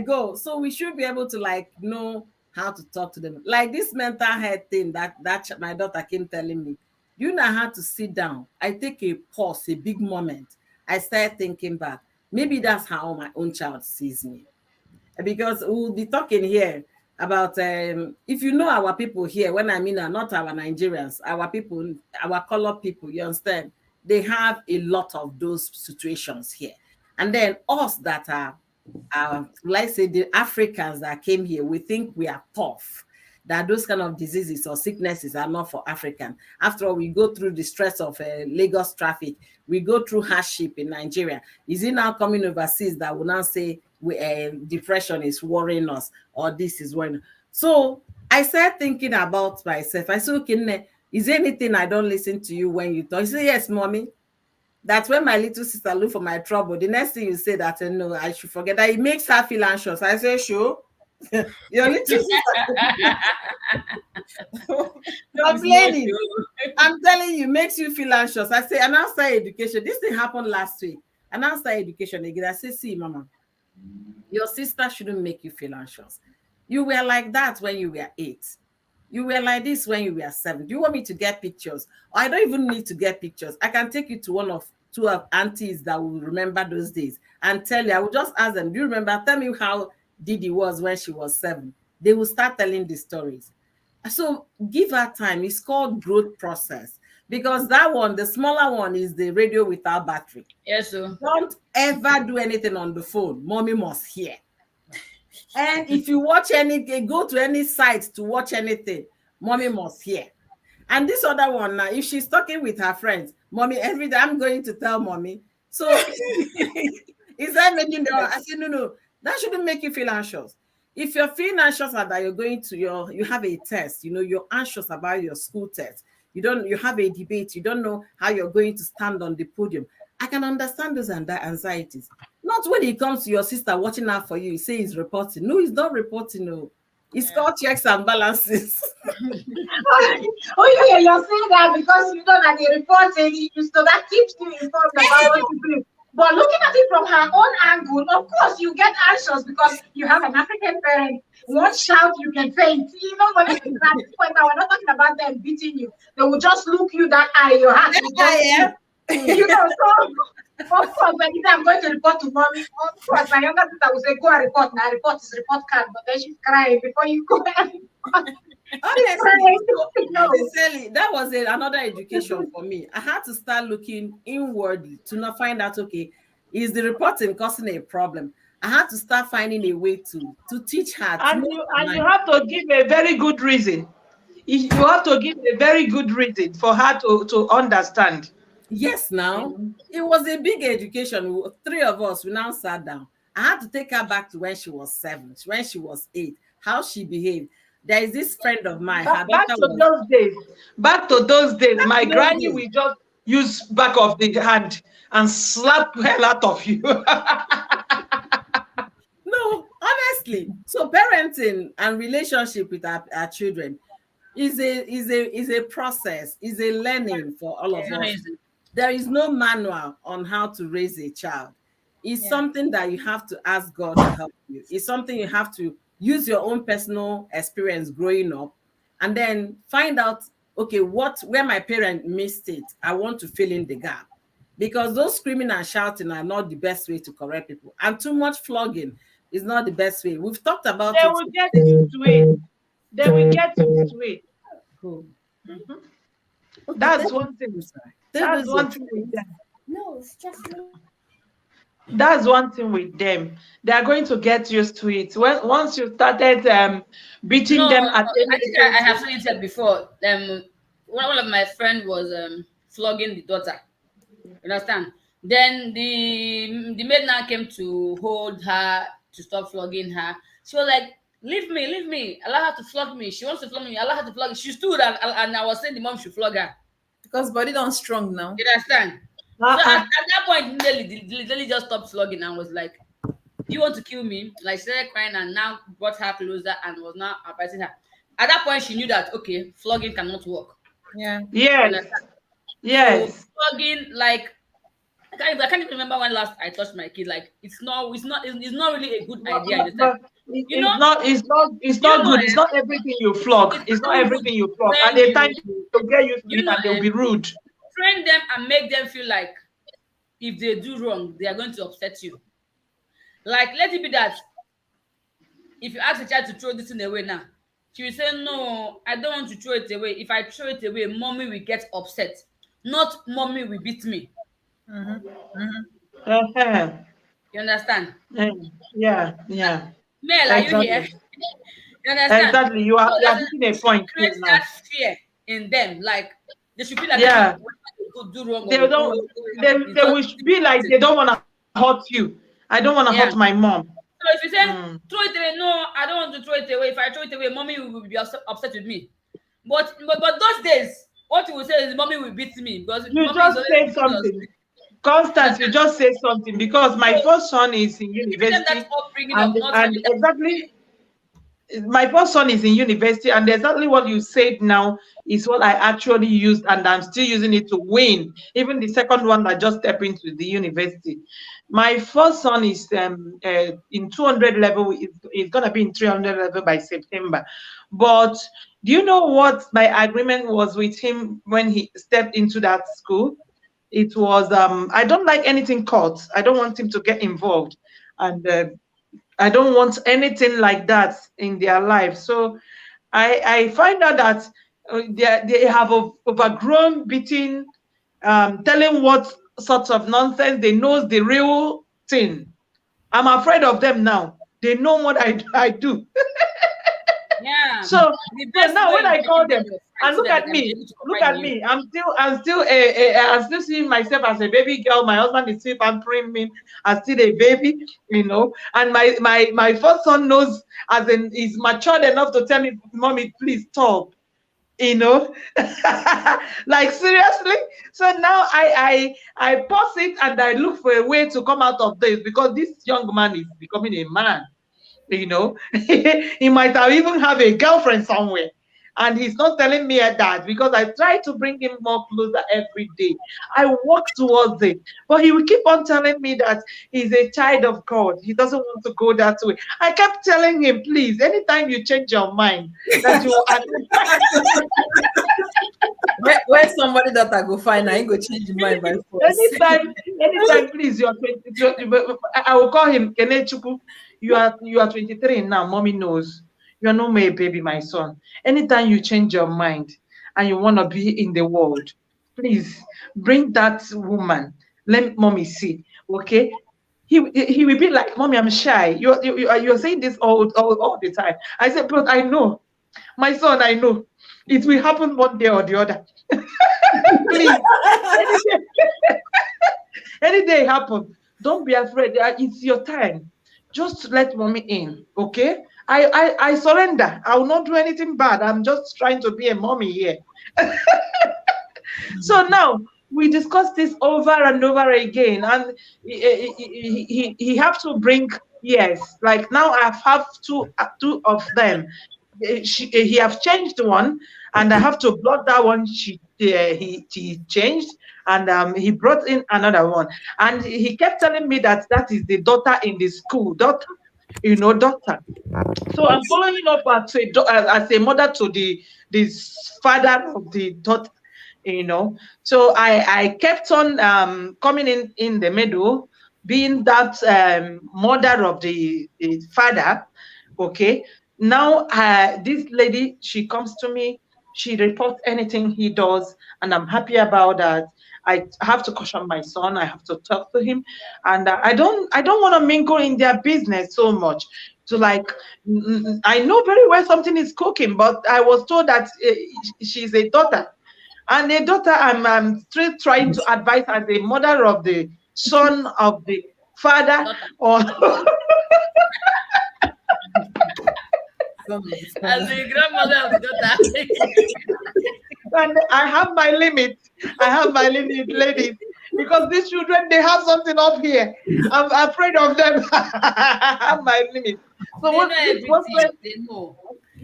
Go. So we should be able to know how to talk to them. Like this mental health thing that my daughter came telling me. You know how to sit down. I take a pause, a big moment. I start thinking back. Maybe that's how my own child sees me. Because we'll be talking here about if you know our people here, when I mean not our Nigerians, our people, our colored people, you understand, they have a lot of those situations here. And then us that are let's say the Africans that came here, we think we are tough, that those kind of diseases or sicknesses are not for African. After all, we go through the stress of Lagos traffic, we go through hardship in Nigeria. Is it now coming overseas that will now say depression is worrying us, or this is worrying. So I started thinking about myself. I said, okay, Nne, is there anything I don't listen to you when you talk? He said, yes, mommy. That's when my little sister look for my trouble. The next thing you say that, no, I should forget that. It makes her feel anxious. I say, sure. Your little sister. Complaining. I'm telling you, makes you feel anxious. I say, and I'll start education. This thing happened last week. And I'll start education again. I say, see, mama, your sister shouldn't make you feel anxious. You were like that when you were 8. You were like this when you were 7. Do you want me to get pictures? I don't even need to get pictures. I can take you to two of aunties that will remember those days and tell you. I will just ask them, do you remember? Tell me how Didi was when she was 7. They will start telling the stories. So give her time. It's called growth process, because that one, the smaller one, is the radio without battery. Yes, sir. Don't ever do anything on the phone. Mommy must hear. And if you watch anything, go to any site to watch anything, mommy must hear. And this other one now, if she's talking with her friends, mommy, every day I'm going to tell mommy. So is that making the? I said, no, that shouldn't make you feel anxious. If you're feeling anxious that you're going to you have a test, you're anxious about your school test. You have a debate, you don't know how you're going to stand on the podium. I can understand those anxieties. Not when it comes to your sister watching out for you, you say he's reporting. No, he's not reporting. No, it's called checks and balances. Oh, yeah, you're saying that because you know that they reporting, so that keeps you informed about what to do. But looking at it from her own angle, of course, you get anxious because you have an African parent. One shout, you can faint. But at this point, now we're not talking about them beating you. They will just look you that eye, your heart will go. So of course, when I'm going to report to mommy, of course, my younger sister will say, go and report. Now, report is report card, but then she's crying before you go and report. Honestly, that was another education for me. I had to start looking inwardly to not find out, okay, is the reporting causing a problem? I had to start finding a way to teach her. And you have to give a very good reason. You have to give a very good reason for her to understand. Yes, now it was a big education. 3 of us, we now sat down. I had to take her back to when she was 7, when she was 8, how she behaved. There is this friend of mine. Back to those days. My granny will just use back of the hand and slap the hell out of you. No, honestly. So parenting and relationship with our children is a process, is a learning for all of us. There is no manual on how to raise a child. It's something that you have to ask God to help you. It's something you have to use your own personal experience growing up, and then find out, okay, where my parent missed it, I want to fill in the gap. Because those screaming and shouting are not the best way to correct people. And too much flogging is not the best way. We've talked about They will get used to it. They will get used to it. Cool. Mm-hmm. Okay, that's one thing. That's one thing with them. No, it's just me. That's one thing with them. They are going to get used to it. Once you started beating them at I think I have seen it before. One of my friends was flogging the daughter. You understand? Then the maid now came to hold her to stop flogging her. She was like, leave me, allow her to flog me. She wants to flog me, allow her to flog me. She stood and I was saying the mom should flog her. Because body don't strong now. You understand? So at that point, Lily just stopped flogging and was like, you want to kill me? Like, she started crying and now brought her closer and was now advising her. At that point, she knew that, okay, flogging cannot work. Yeah. Yes. Yes. So flogging, like, I can't even remember when last I touched my kid. Like, it's not really a good idea. It's not good. It's not everything you flog. It's not everything you flog. At the time to get used to it and they'll be rude. Train them and make them feel like if they do wrong, they are going to upset you. Like, let it be that if you ask a child to throw this thing away now, she will say, no, I don't want to throw it away. If I throw it away, mommy will get upset. Not mommy will beat me. Mm-hmm. Mm-hmm. Uh-huh. You understand? Yeah. Mel, are you here? You understand? Exactly. You are hitting a point. Create that fear in them. Like, they should feel like they could do wrong. They will be like they don't want to hurt you. I don't want to hurt my mom. So if you say throw it away, no, I don't want to throw it away. If I throw it away, mommy will be upset with me. But those days, what you will say is mommy will beat me because You mommy is just always say beating us. something. Constance, you just say something because my So first son is in giving them that university, upbringing of not and having that. exactly my first son is in university, and exactly what you said now is what I actually used, and I'm still using it to win. Even the second one that just stepped into the university. My first son is in 200 level. It's gonna be in 300 level by September. But do you know what my agreement was with him when he stepped into that school? It was I don't like anything caught. I don't want him to get involved, and I don't want anything like that in their life. So I find out that they have overgrown beating, telling what sorts of nonsense. They know the real thing. I'm afraid of them now. They know what I do. Yeah, So, the so best now way when of I call making them them your and friends so that they can be able to look confide in at you. me, I'm still seeing myself as a baby girl. My husband is still pampering me as still a baby, And my first son knows, as in, is matured enough to tell me, "Mommy, please stop." you know like seriously. So now I pause it and I look for a way to come out of this, because this young man is becoming a man. He might have even have a girlfriend somewhere, and he's not telling me that, because I try to bring him more closer every day. I work towards it, but he will keep on telling me that he's a child of God. He doesn't want to go that way. I kept telling him, please, anytime you change your mind, that you Where somebody that I go find, I ain't go change the mind by force. anytime, please, you are 20, I will call him Kenechukwu. You are 23 now. Mommy knows. You are no more a baby, my son. Anytime you change your mind and you want to be in the world, please bring that woman. Let mommy see. Okay? He will be like, "Mommy, I'm shy. You're saying this all the time." I said, "But I know, my son, I know. It will happen one day or the other." Please. Any day happen, don't be afraid. It's your time. Just let mommy in, okay? I surrender. I will not do anything bad. I'm just trying to be a mommy here. So now we discussed this over and over again, and he have to bring, yes. Like now I have two of them. He have changed one, and I have to block that one. He changed, and he brought in another one, and he kept telling me that that is the daughter in the school, daughter. So I'm following up as a mother to the father of the daughter. So I kept on coming in the middle, being that mother of the father. Okay. Now this lady, she comes to me, she reports anything he does, and I'm happy about that. I have to caution my son. I have to talk to him, and I don't want to mingle in their business so much. So like, I know very well something is cooking, but I was told that she's a daughter, and a daughter. I'm still trying to advise as a mother of the son of the father, Daughter. or As the grandmother of the daughter. and I have my limit. I have my limit, ladies, because these children, they have something up here. I'm afraid of them. I have my limit. So They know everything. They know.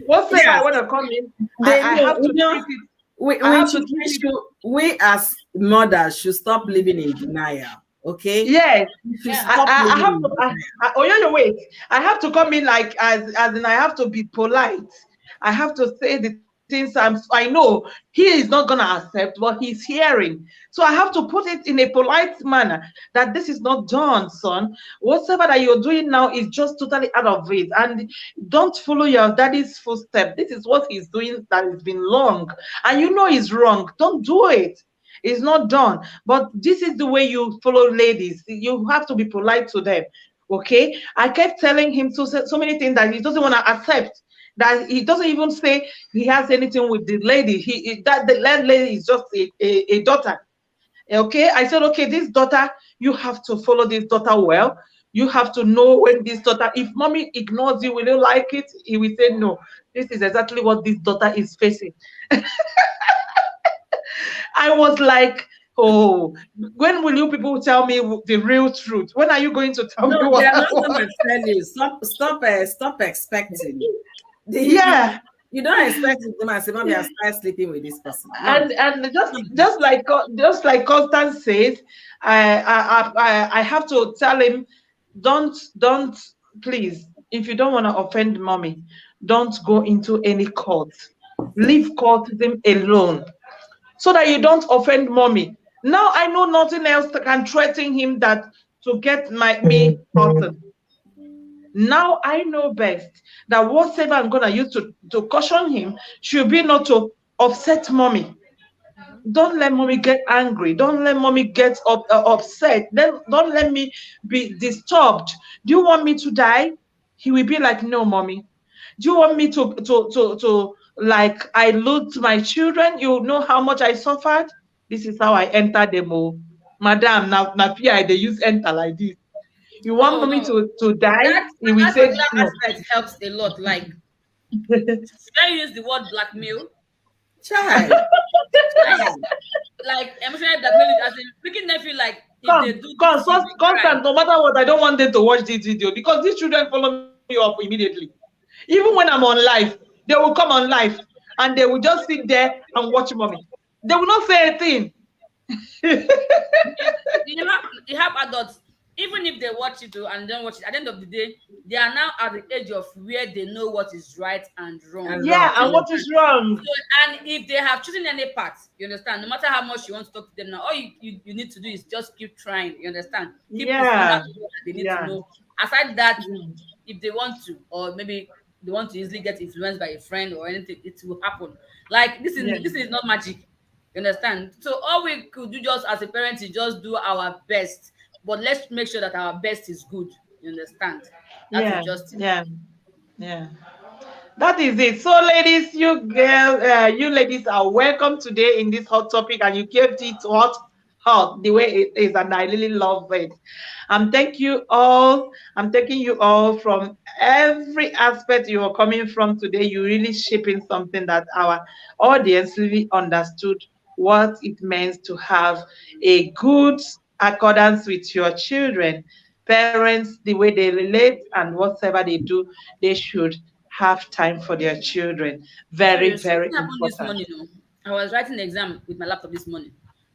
whatsoever I Yes, want to come in, they I know. have to treat it. We, I we, have to should, treat we, it. should, we as mothers should stop living in denial. Okay, Yes. we should Yeah. stop I living have in to. denial. Oh, yeah, wait. I have to come in like as in I have to be polite. I have to say the things I know he is not gonna accept what he's hearing. So I have to put it in a polite manner that this is not done, son. Whatever that you're doing now is just totally out of it, and don't follow your daddy's footstep. This is what he's doing that has been long, and you know he's wrong. Don't do it. It's not done. But this is the way you follow ladies. You have to be polite to them. Okay. I kept telling him so many things that he doesn't want to accept. That he doesn't even say he has anything with the lady. That the lady is just a daughter. Okay. I said, okay, this daughter, you have to follow this daughter well. You have to know when this daughter, if mommy ignores you, will you like it? He will say, no, this is exactly what this daughter is facing. I was like, oh, when will you people tell me the real truth? When are you going to tell me No, what they're I not want? going to tell you. Stop expecting. Yeah. You don't expect them and say, "Mommy, I start sleeping with this person." No. And just like Constance says, I have to tell him, don't please, if you don't want to offend mommy, don't go into any court. Leave courtism alone so that you don't offend mommy. Now I know nothing else that can threaten him that to get me person. Now I know best that whatever I'm gonna use to caution him should be not to upset mommy. Don't let mommy get angry. Don't let mommy get upset. Then don't let me be disturbed. Do you want me to die? He will be like, no, mommy. Do you want me to like I lose my children? You know how much I suffered. This is how I enter the mall, madam. Now fear they use enter like this. You want No, mommy no. to die? That He will that say particular no. aspect helps a lot. Like, should I use the word blackmail? Child. Like emotional blackmail, as in making them feel like if they do this, you will cry. Constant, no matter what, I don't want them to watch this video because these children follow me up immediately. Even when I'm on live, they will come on live and they will just sit there and watch mommy. They will not say a thing. You have adults, even if they watch it and don't watch it, at the end of the day, they are now at the age of where they know what is right and wrong. And Yeah, wrong. and what is wrong? So, and if they have chosen any path, you understand, no matter how much you want to talk to them now, all you need to do is just keep trying, you understand? Keep the standard Yeah, that they need to yeah, know. Aside that, yeah, if they want to, or maybe they want to easily get influenced by a friend or anything, it will happen. Like yeah, this is not magic. You understand? So all we could do just as a parent is just do our best, but let's make sure that our best is good. You understand? That is yeah, just it. yeah, yeah. That is it. So, ladies, you ladies are welcome today in this hot topic, and you kept it hot the way it is, and I really love it. Thank you all. I'm thanking you all from every aspect you are coming from today. You really shaping something that our audience really understood what it means to have a good accordance with your children. Parents, the way they relate and whatever they do, they should have time for their children. Very, Sorry, very something happened this important. morning. No, I was writing an exam with my laptop this morning.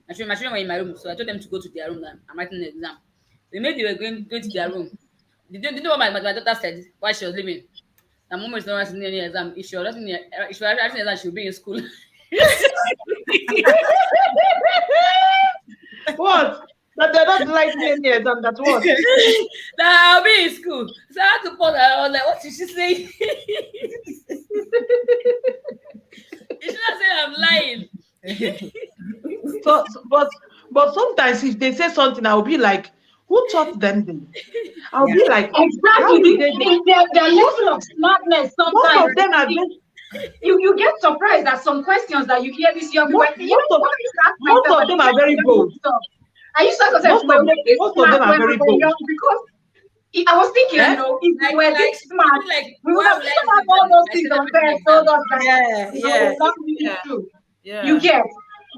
My children were in my room, so I told them to go to their room. And I'm writing an exam. They made they were going to their room. Did you know what my daughter said while she was leaving? That mom is not writing any exam. If she was writing an exam, she would be in school. What? That they're not liking any exam, that's what? Now I'll be in school. So I had to pause. I was like, what did she say? You should not say I'm lying. But sometimes if they say something, I'll be like, who taught them this? I'll be like, how Exactly. did they do? Their level of smartness Most sometimes. of them are just You get surprised at some questions that you hear this young people. most of them are very bold. I used to ask myself, Most of them are very bold. because I was thinking, Eh? you know, if we were this smart, like, we would why have would I still have listen all to them? those I things said on everything parents told us that Yeah, no, yeah, it's not really yeah. true. Yeah. You get,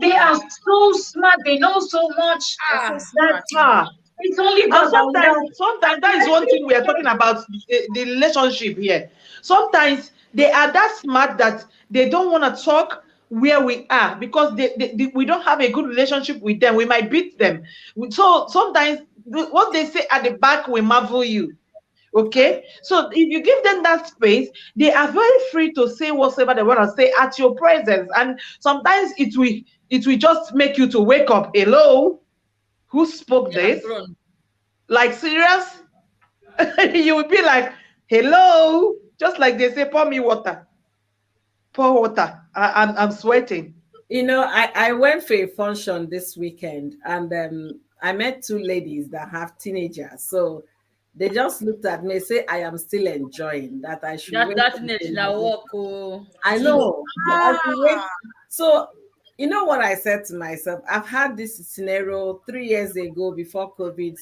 they are so smart, they know so much. That's smart. her. It's only And God that will know. sometimes that is one thing we are talking about the relationship here. Sometimes they are that smart that they don't want to talk where we are because we don't have a good relationship with them. We might beat them. So sometimes what they say at the back will marvel you. Okay, so if you give them that space, they are very free to say whatever they want to say at your presence, and sometimes it will just make you to wake up. Hello, who spoke Yeah, I'm this? grown. Like serious? You will be like, hello, just like they say, pour me water. Pour water. I'm sweating. You know, I went for a function this weekend and I met two ladies that have teenagers. So they just looked at me and say, I am still enjoying that I should wait. That teenage now walk. Oh. I know. I should wait. So You know what I said to myself? I've had this scenario 3 years ago before COVID.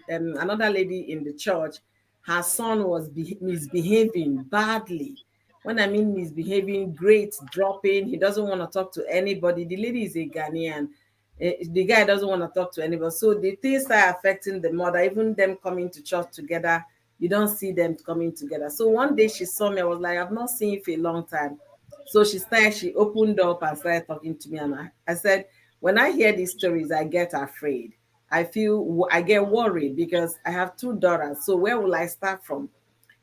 Another lady in the church, her son was misbehaving badly. When I mean misbehaving, grades dropping, he doesn't want to talk to anybody. The lady is a Ghanaian. The guy doesn't want to talk to anybody. So the things start affecting the mother, even them coming to church together. You don't see them coming together. So one day she saw me. I was like, I've not seen you for a long time. So she opened up and started talking to me. And I said, when I hear these stories, I get afraid. I get worried because I have two daughters. So where will I start from?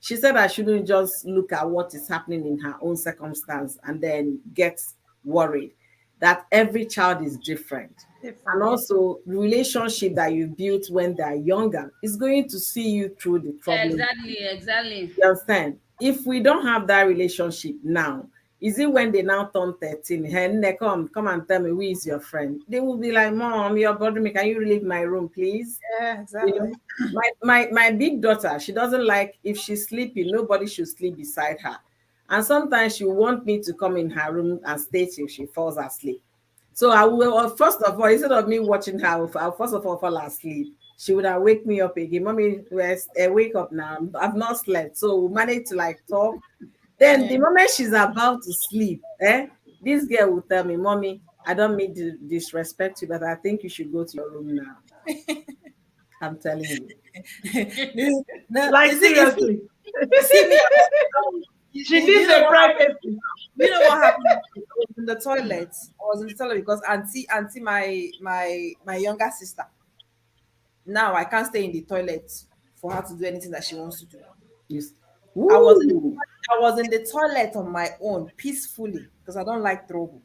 She said I shouldn't just look at what is happening in her own circumstance and then get worried. That every child is different. And also, the relationship that you built when they're younger is going to see you through the trouble. Exactly. You understand? If we don't have that relationship now, is it when they now turn 13? Hey, come and tell me who is your friend? They will be like, Mom, you're bothering me. Can you leave my room, please? Yeah, exactly. You know, my big daughter, she doesn't like if she's sleeping, nobody should sleep beside her. And sometimes she want me to come in her room and stay till she falls asleep. So I will, first of all, instead of me watching her, I'll first of all fall asleep. She would have wake me up again. Mommy, wake up now. I've not slept. So we managed to like talk. Then the moment she's about to sleep, this girl will tell me, Mommy, I don't mean to disrespect you, but I think you should go to your room now. I'm telling you. Like seriously. She needs a privacy. You know what happened? I was in the toilet. I was in the toilet because auntie, my younger sister. Now I can't stay in the toilet for her to do anything that she wants to do. Yes. I was in the toilet on my own peacefully because I don't like trouble.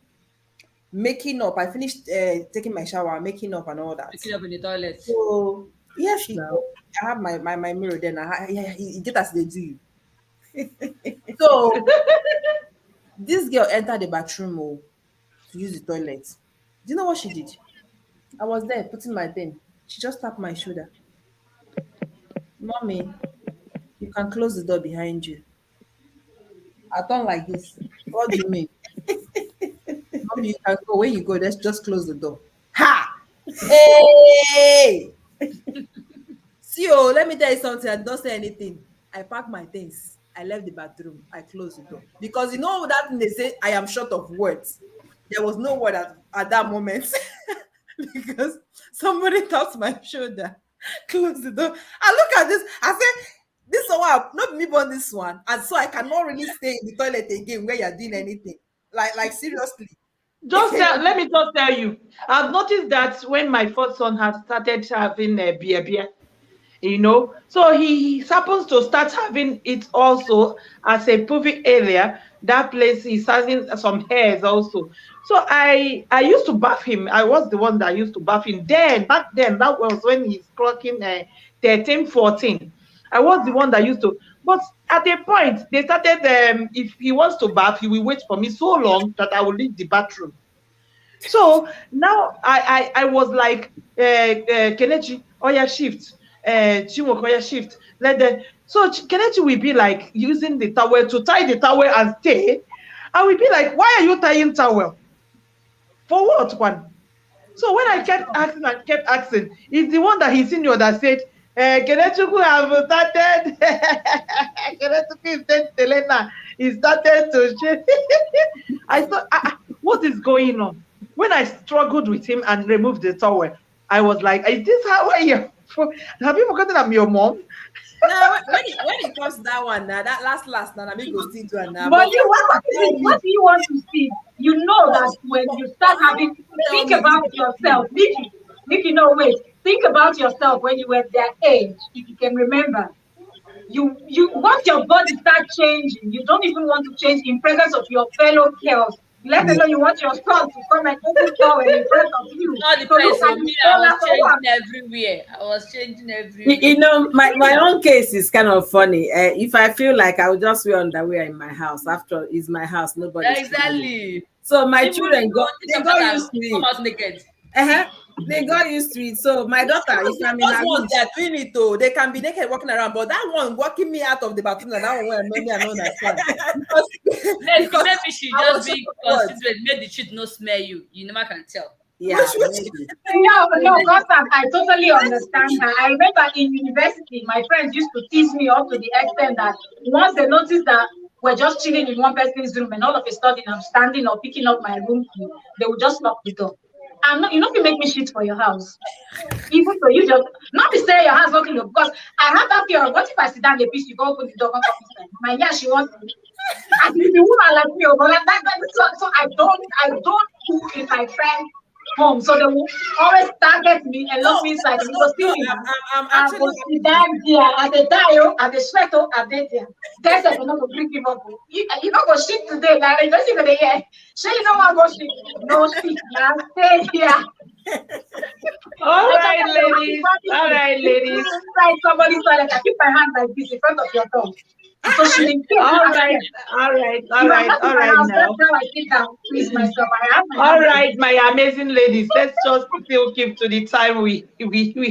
Making up. I finished taking my shower, making up and all that. Picking up in the toilet. So yes, now I have my mirror then. You get as they do you. So this girl entered the bathroom to use the toilet. Do you know what she did? I was there putting my thing. She just tapped my shoulder. Mommy, you can close the door behind you. I thought like this. What do you mean? Mommy, you can go. When you go, let's just close the door. Ha! Hey! See, let me tell you something. I don't say anything. I packed my things. I left the bathroom. I closed the door. Because you know that they say I am short of words. There was no word at that moment. Because somebody tapped my shoulder. Close the door. I look at this. I said, this one, not me on this one. And so I cannot really stay in the toilet again where you're doing anything. Like seriously. Let me just tell you. I've noticed that when my first son has started having a beer, so he happens to start having it also as a pubic area. That place is having some hairs also. So I used to bath him. I was the one that used to bath him. Back then, that was when he's clocking 13, 14. I was the one that used to. But at a point, they started, if he wants to bath, he will wait for me so long that I will leave the bathroom. So now I was like, Kelechi, Oya shift. Chinwokoya shift. So Kelechi will be like using the towel to tie the towel and stay. I will be like, why are you tying towel? For what one? So when I kept asking, it's the one that he's senior that said, Kelechi have started. Kelechi is started to change. I thought, what is going on? When I struggled with him and removed the towel, I was like, is this how I am? Have you forgotten I'm your mom? Now, when it comes to that one, now that last, now let me go see to it now. But what do you want to see? You know that when you start having, think about yourself, Nikki, no wait. Think about yourself when you were that age, if you can remember. You once your body start changing, you don't even want to change in presence of your fellow girls. Let alone you want your son to come and open door in front of you. Not the place of me. I was changing everywhere. I was changing everywhere. My own case is kind of funny. If I feel like I will just wear underwear in my house, after it's my house, nobody. Exactly. So my children got used to it. Come out naked. They got used to it. So my daughter, if I'm in those ones they are doing it though, they can be naked walking around, but that one walking me out of the bathroom, and that one where maybe I don't understand. Maybe should I just was be what? considerate, make the shit no smell you. You never can tell. Yeah, maybe. No, no, Constant, I totally understand her. I remember in university, my friends used to tease me up to the extent that once they noticed that we're just chilling in one person's room and all of a sudden I'm standing or picking up my room key, they would just lock the door. And no, you know, if you make me shit for your house, even so, you just not be saying your house not clean up, because I have that fear of what if I sit down the piece, you go open the door, come come inside. My yeah, she wants me. And if the woman like me, but like so I don't cook in my friends' home. So they will always target me and No, lock me inside. They no, go see no. me. I'm I actually go happy sit to. down there at the dial, at the sweat, at the there. There's a not go bring him up. You not go shit today. Like you don't see the year. Sure, you don't want to go shit. No shit. Now stay here. All I just right, have to ladies. All right, ladies. inside somebody's toilet. I keep my hand like this in front of your door. So she in case you All ask right, her, all right, all if I'm right, not in all my right house, that's now. how I sit down, please myself. I have my All hand like right, my amazing ladies. Let's just still keep to the time we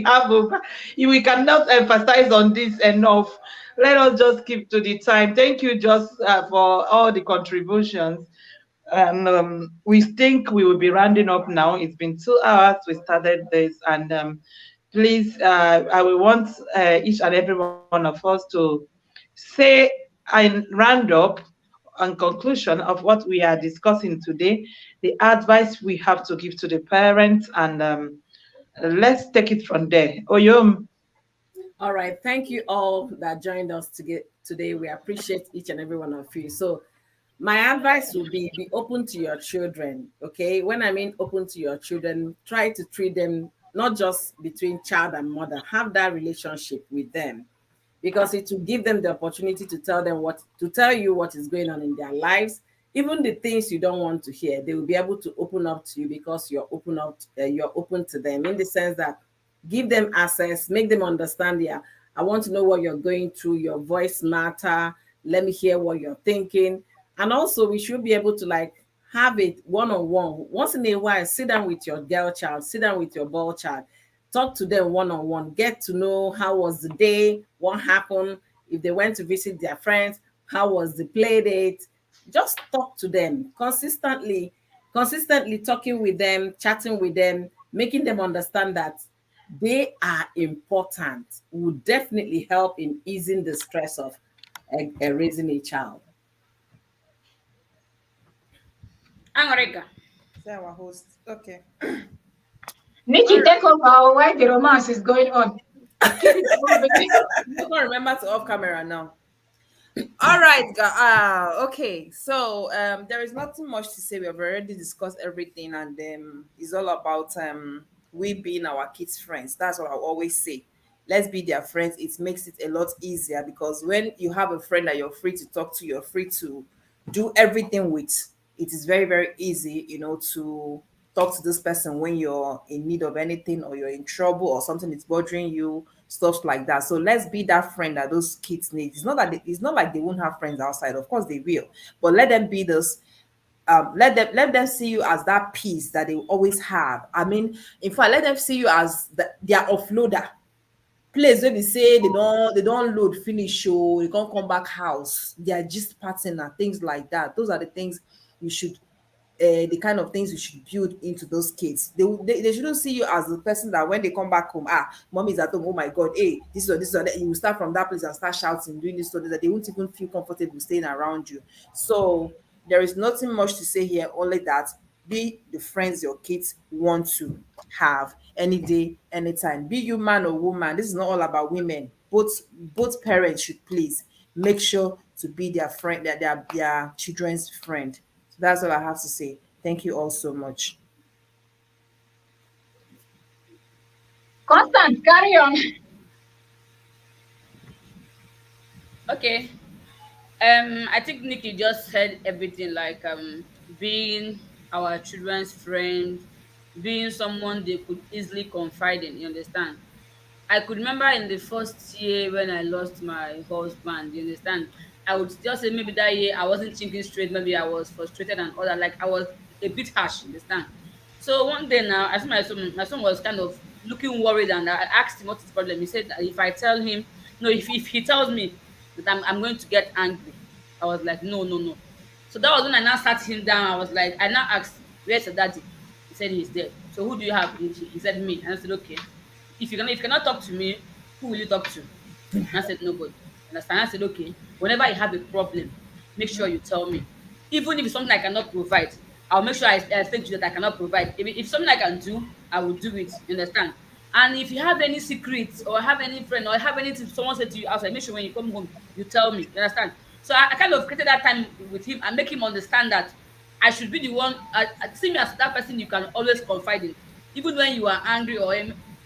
have over. We cannot emphasize on this enough. Let us just keep to the time. Thank you just for all the contributions. And we think we will be rounding up now. It's been 2 hours. We started this, and please, I will want each and every one of us to say and round up and conclusion of what we are discussing today, the advice we have to give to the parents, and let's take it from there. Oyom. All right. Thank you all that joined us today. We appreciate each and every one of you. So, my advice would be open to your children. Okay. When I mean open to your children, try to treat them not just between child and mother, have that relationship with them, because it will give them the opportunity to tell you what is going on in their lives, even the things you don't want to hear. They will be able to open up to you because you're open to them, in the sense that give them access, make them understand. Yeah, I want to know what you're going through. Your voice matter. Let me hear what you're thinking. And also, we should be able to like have it one-on-one. Once in a while, sit down with your girl child, sit down with your boy child, talk to them one-on-one, get to know how was the day, what happened, if they went to visit their friends, how was the play date. Just talk to them consistently talking with them, chatting with them, making them understand that they are important will definitely help in easing the stress of raising a child. Angorika. Say our host. Okay. Nikki, All right. take over while the romance is going on. Keep it moving. You can't remember to off camera now. All right, okay. So there is nothing much to say. We have already discussed everything, and it's all about we being our kids' friends. That's what I always say. Let's be their friends. It makes it a lot easier, because when you have a friend that you're free to talk to, you're free to do everything with. It is very very easy, to talk to this person when you're in need of anything, or you're in trouble, or something is bothering you, stuff like that. So let's be that friend that those kids need. It's not like they won't have friends outside. Of course they will, but let them be this. Let them see you as that piece that they always have. I mean, in fact, let them see you as their offloader. Place where they say they don't load finish, they can't come back house. They are just partner, things like that. Those are the things you should the kind of things you should build into those kids. They shouldn't see you as the person that when they come back home, mommy is at home, oh my god, hey, this or that. You will start from that place and start shouting, doing this, so that they won't even feel comfortable staying around you. So there is nothing much to say here, only that be the friends your kids want to have any day, anytime. Be you man or woman. This is not all about women. Both parents should please make sure to be their friend, their children's friend. So that's all I have to say. Thank you all so much. Constant, carry on. Okay. I think Nikki just said everything, like being our children's friend, being someone they could easily confide in, you understand? I could remember in the first year when I lost my husband, you understand? I would just say maybe that year I wasn't thinking straight, maybe I was frustrated and all that. Like I was a bit harsh, you understand? So one day now, I see my son was kind of looking worried, and I asked him what is the problem. He said that if I tell him, no, if he tells me that I'm going to get angry. I was like, no, no, no. So that was when I now sat him down. I was like, I now asked, where's your daddy? He said he's dead. So who do you have? He said me. And I said, okay. If you cannot talk to me, who will you talk to? And I said, nobody. Understand? I said, okay. Whenever you have a problem, make sure you tell me. Even if it's something I cannot provide, I'll make sure I explain to you that I cannot provide. If something I can do, I will do it. You understand? And if you have any secrets or have any friend or have anything someone said to you outside, make sure when you come home, you tell me. You understand? So I kind of created that time with him and make him understand that I should be the one. See me as that person you can always confide in, even when you are angry or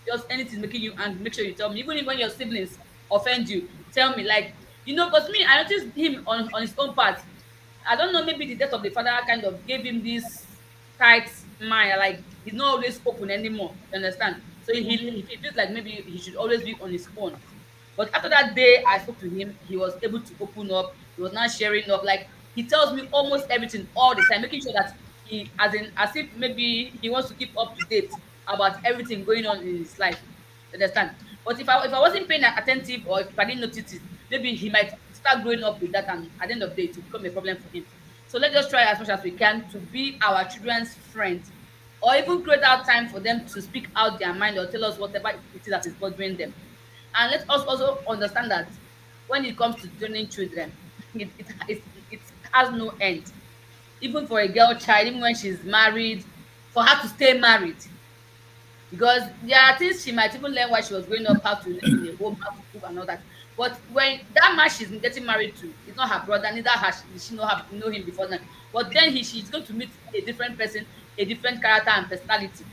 just anything making you angry. Make sure you tell me. Even if when your siblings offend you, tell me. Like because me, I noticed him on his own part. I don't know, maybe the death of the father kind of gave him this tight mind, like he's not always open anymore. You understand? So he feels like maybe he should always be on his own. But after that day, I spoke to him. He was able to open up. He was now sharing up. Like he tells me almost everything all the time, making sure that as if maybe he wants to keep up to date about everything going on in his life. You understand? But if I wasn't paying attentive or if I didn't notice it, maybe he might start growing up with that, and at the end of the day, it will become a problem for him. So let's just try as much as we can to be our children's friend, or even create out time for them to speak out their mind or tell us whatever it is that is bothering them. And let us also understand that when it comes to training children, it has no end. Even for a girl child, even when she's married, for her to stay married, because there are things she might even learn while she was growing up, how to live in a home, how to cook and all that. But when that man she's getting married to is not her brother, neither has she know him before then. But then she's going to meet a different person, a different character and personality.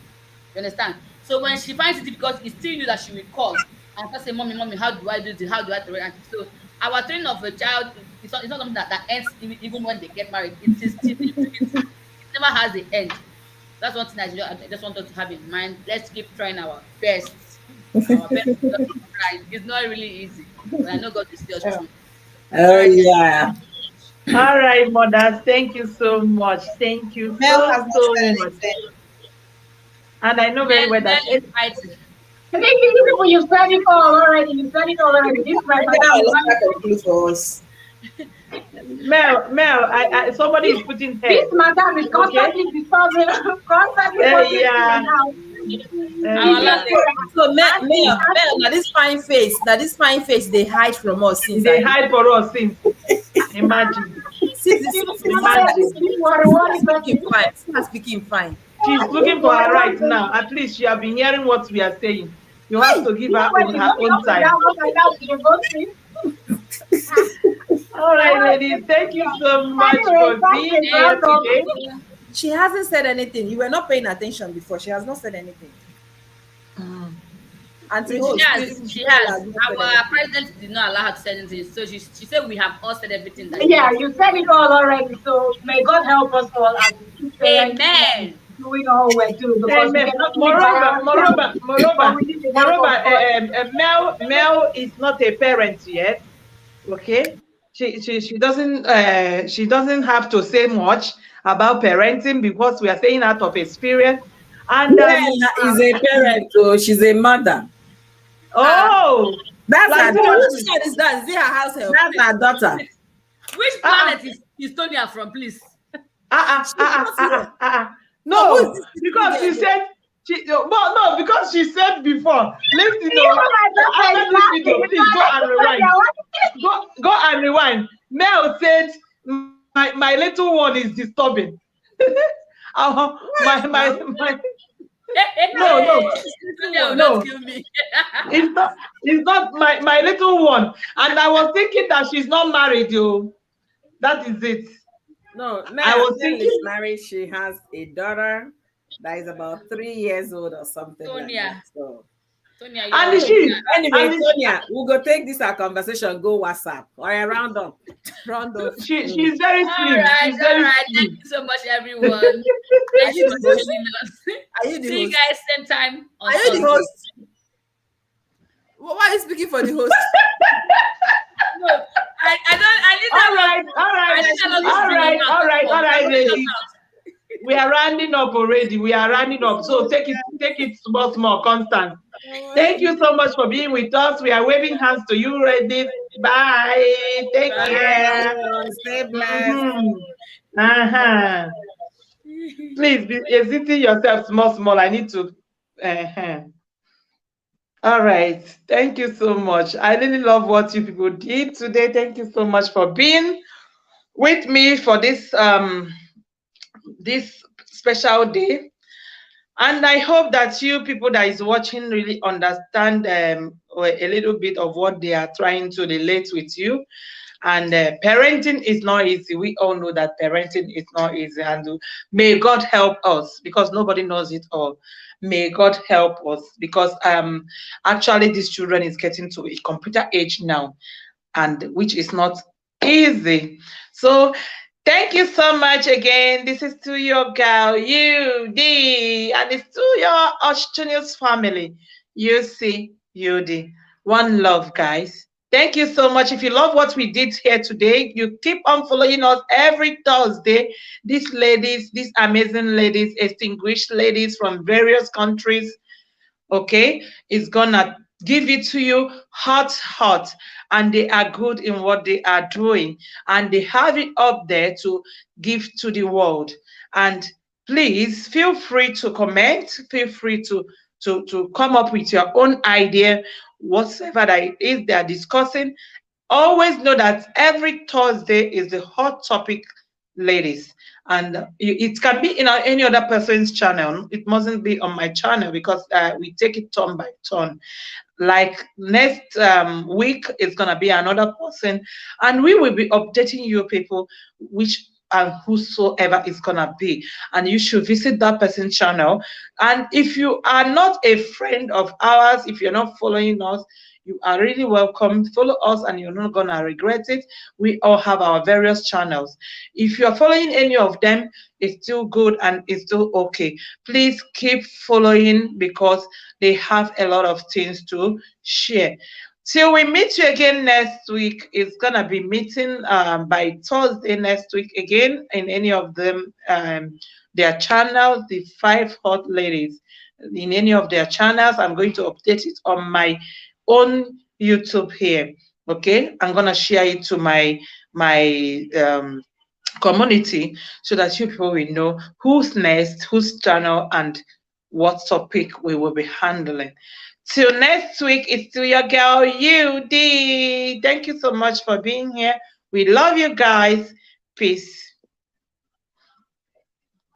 You understand? So when she finds it difficult, it's still you that she will call and start saying, Mommy, how do I do this? How do I correct it? So our training of a child, it's not something that ends even when they get married. It is still it never has the end. That's one thing I just want us to have in mind. Let's keep trying our best. Our best is not right. It's not really easy, but I know God will see us through. Oh, All right. yeah. All right, mothers. Thank you so much. Thank you Mel has not so said much. anything. And I know very well Men that is fighting. I think you people, you've said it all already. You've said it all already. This is my Maybe that madam. will not conclude for us. Mel, somebody is putting head. This madam is constantly disturbing, constantly putting Yeah. things out. Our last So now this fine face they hide from us since They hide for us since. Imagine. since Imagine. speaking fine. She's looking for her right now. At least she have been hearing what we are saying. You have to give her her own time. All right, ladies. Thank you so much for being here today. She hasn't said anything. You were not paying attention before. She has not said anything. Auntie Host, she has. Our president did not allow her to say anything. So she said we have all said everything that Yeah, you said it all already. So may God help us all as we keep Amen. doing all we're doing. Because we cannot Mel is not a parent yet. Okay, she doesn't have to say much about parenting because we are saying out of experience. And is a parent, so she's a mother. Oh, that's her daughter. Which child is that? Is it her house help? That's her daughter. Which planet is Tonya from, please? No, because she said no, because she said before. Listen, please go and rewind. Go and rewind. Mel said my little one is disturbing. No. Kill me. It's not my little one. And I was thinking that she's not married, you. That is it. No, I was thinking is married. She has a daughter that is about 3 years old or something. Tonya. Like that. So. Tonya, Anyway, Tonya, we'll go take this our conversation, go WhatsApp or round up. She's very slim. All right. She's very slim. Thank you so much, everyone. Thank you for joining us. Are you the See host? you guys same time. Are you the host? Why are you speaking for the host? No, I need All right, ladies. We are rounding up already. So take it small, constant. Thank you so much for being with us. We are waving hands to you, ready. Bye. Take care. Stay blessed. Uh-huh. Please be exiting yourself small, small. I need to. Uh-huh. All right. Thank you so much. I really love what you people did today. Thank you so much for being with me for this special day. And I hope that you people that is watching really understand a little bit of what they are trying to relate with you. And parenting is not easy. We all know that parenting is not easy. And may God help us, because nobody knows it all. May God help us, because actually these children is getting to a computer age now, and which is not easy. So thank you so much again. This is to your girl, UD, and it's to your Australian family, UC&UD. One love, guys. Thank you so much. If you love what we did here today, you keep on following us every Thursday. These ladies, these amazing ladies, distinguished ladies from various countries, okay, is gonna give it to you hot, and they are good in what they are doing, and they have it up there to give to the world. And please feel free to comment, feel free to come up with your own idea, whatever that it is they are discussing. Always know that every Thursday is the hot topic, ladies, and it can be in any other person's channel. It mustn't be on my channel, because we take it turn by turn. Like next week is gonna be another person, and we will be updating you people which and whosoever is gonna be, and you should visit that person's channel. And if you are not a friend of ours, if you're not following us, you are really welcome. Follow us and you're not gonna regret it. We all have our various channels. If you're following any of them, it's still good and it's still okay. Please keep following, because they have a lot of things to share. Till we meet you again next week, it's gonna be meeting by Thursday next week again in any of them their channels, the 5 hot ladies. In any of their channels, I'm going to update it on my own YouTube here. Okay, I'm gonna share it to my community, so that you people will know who's next, whose channel, and what topic we will be handling. Till next week, it's to your girl UD. Thank you so much for being here. We love you guys. Peace.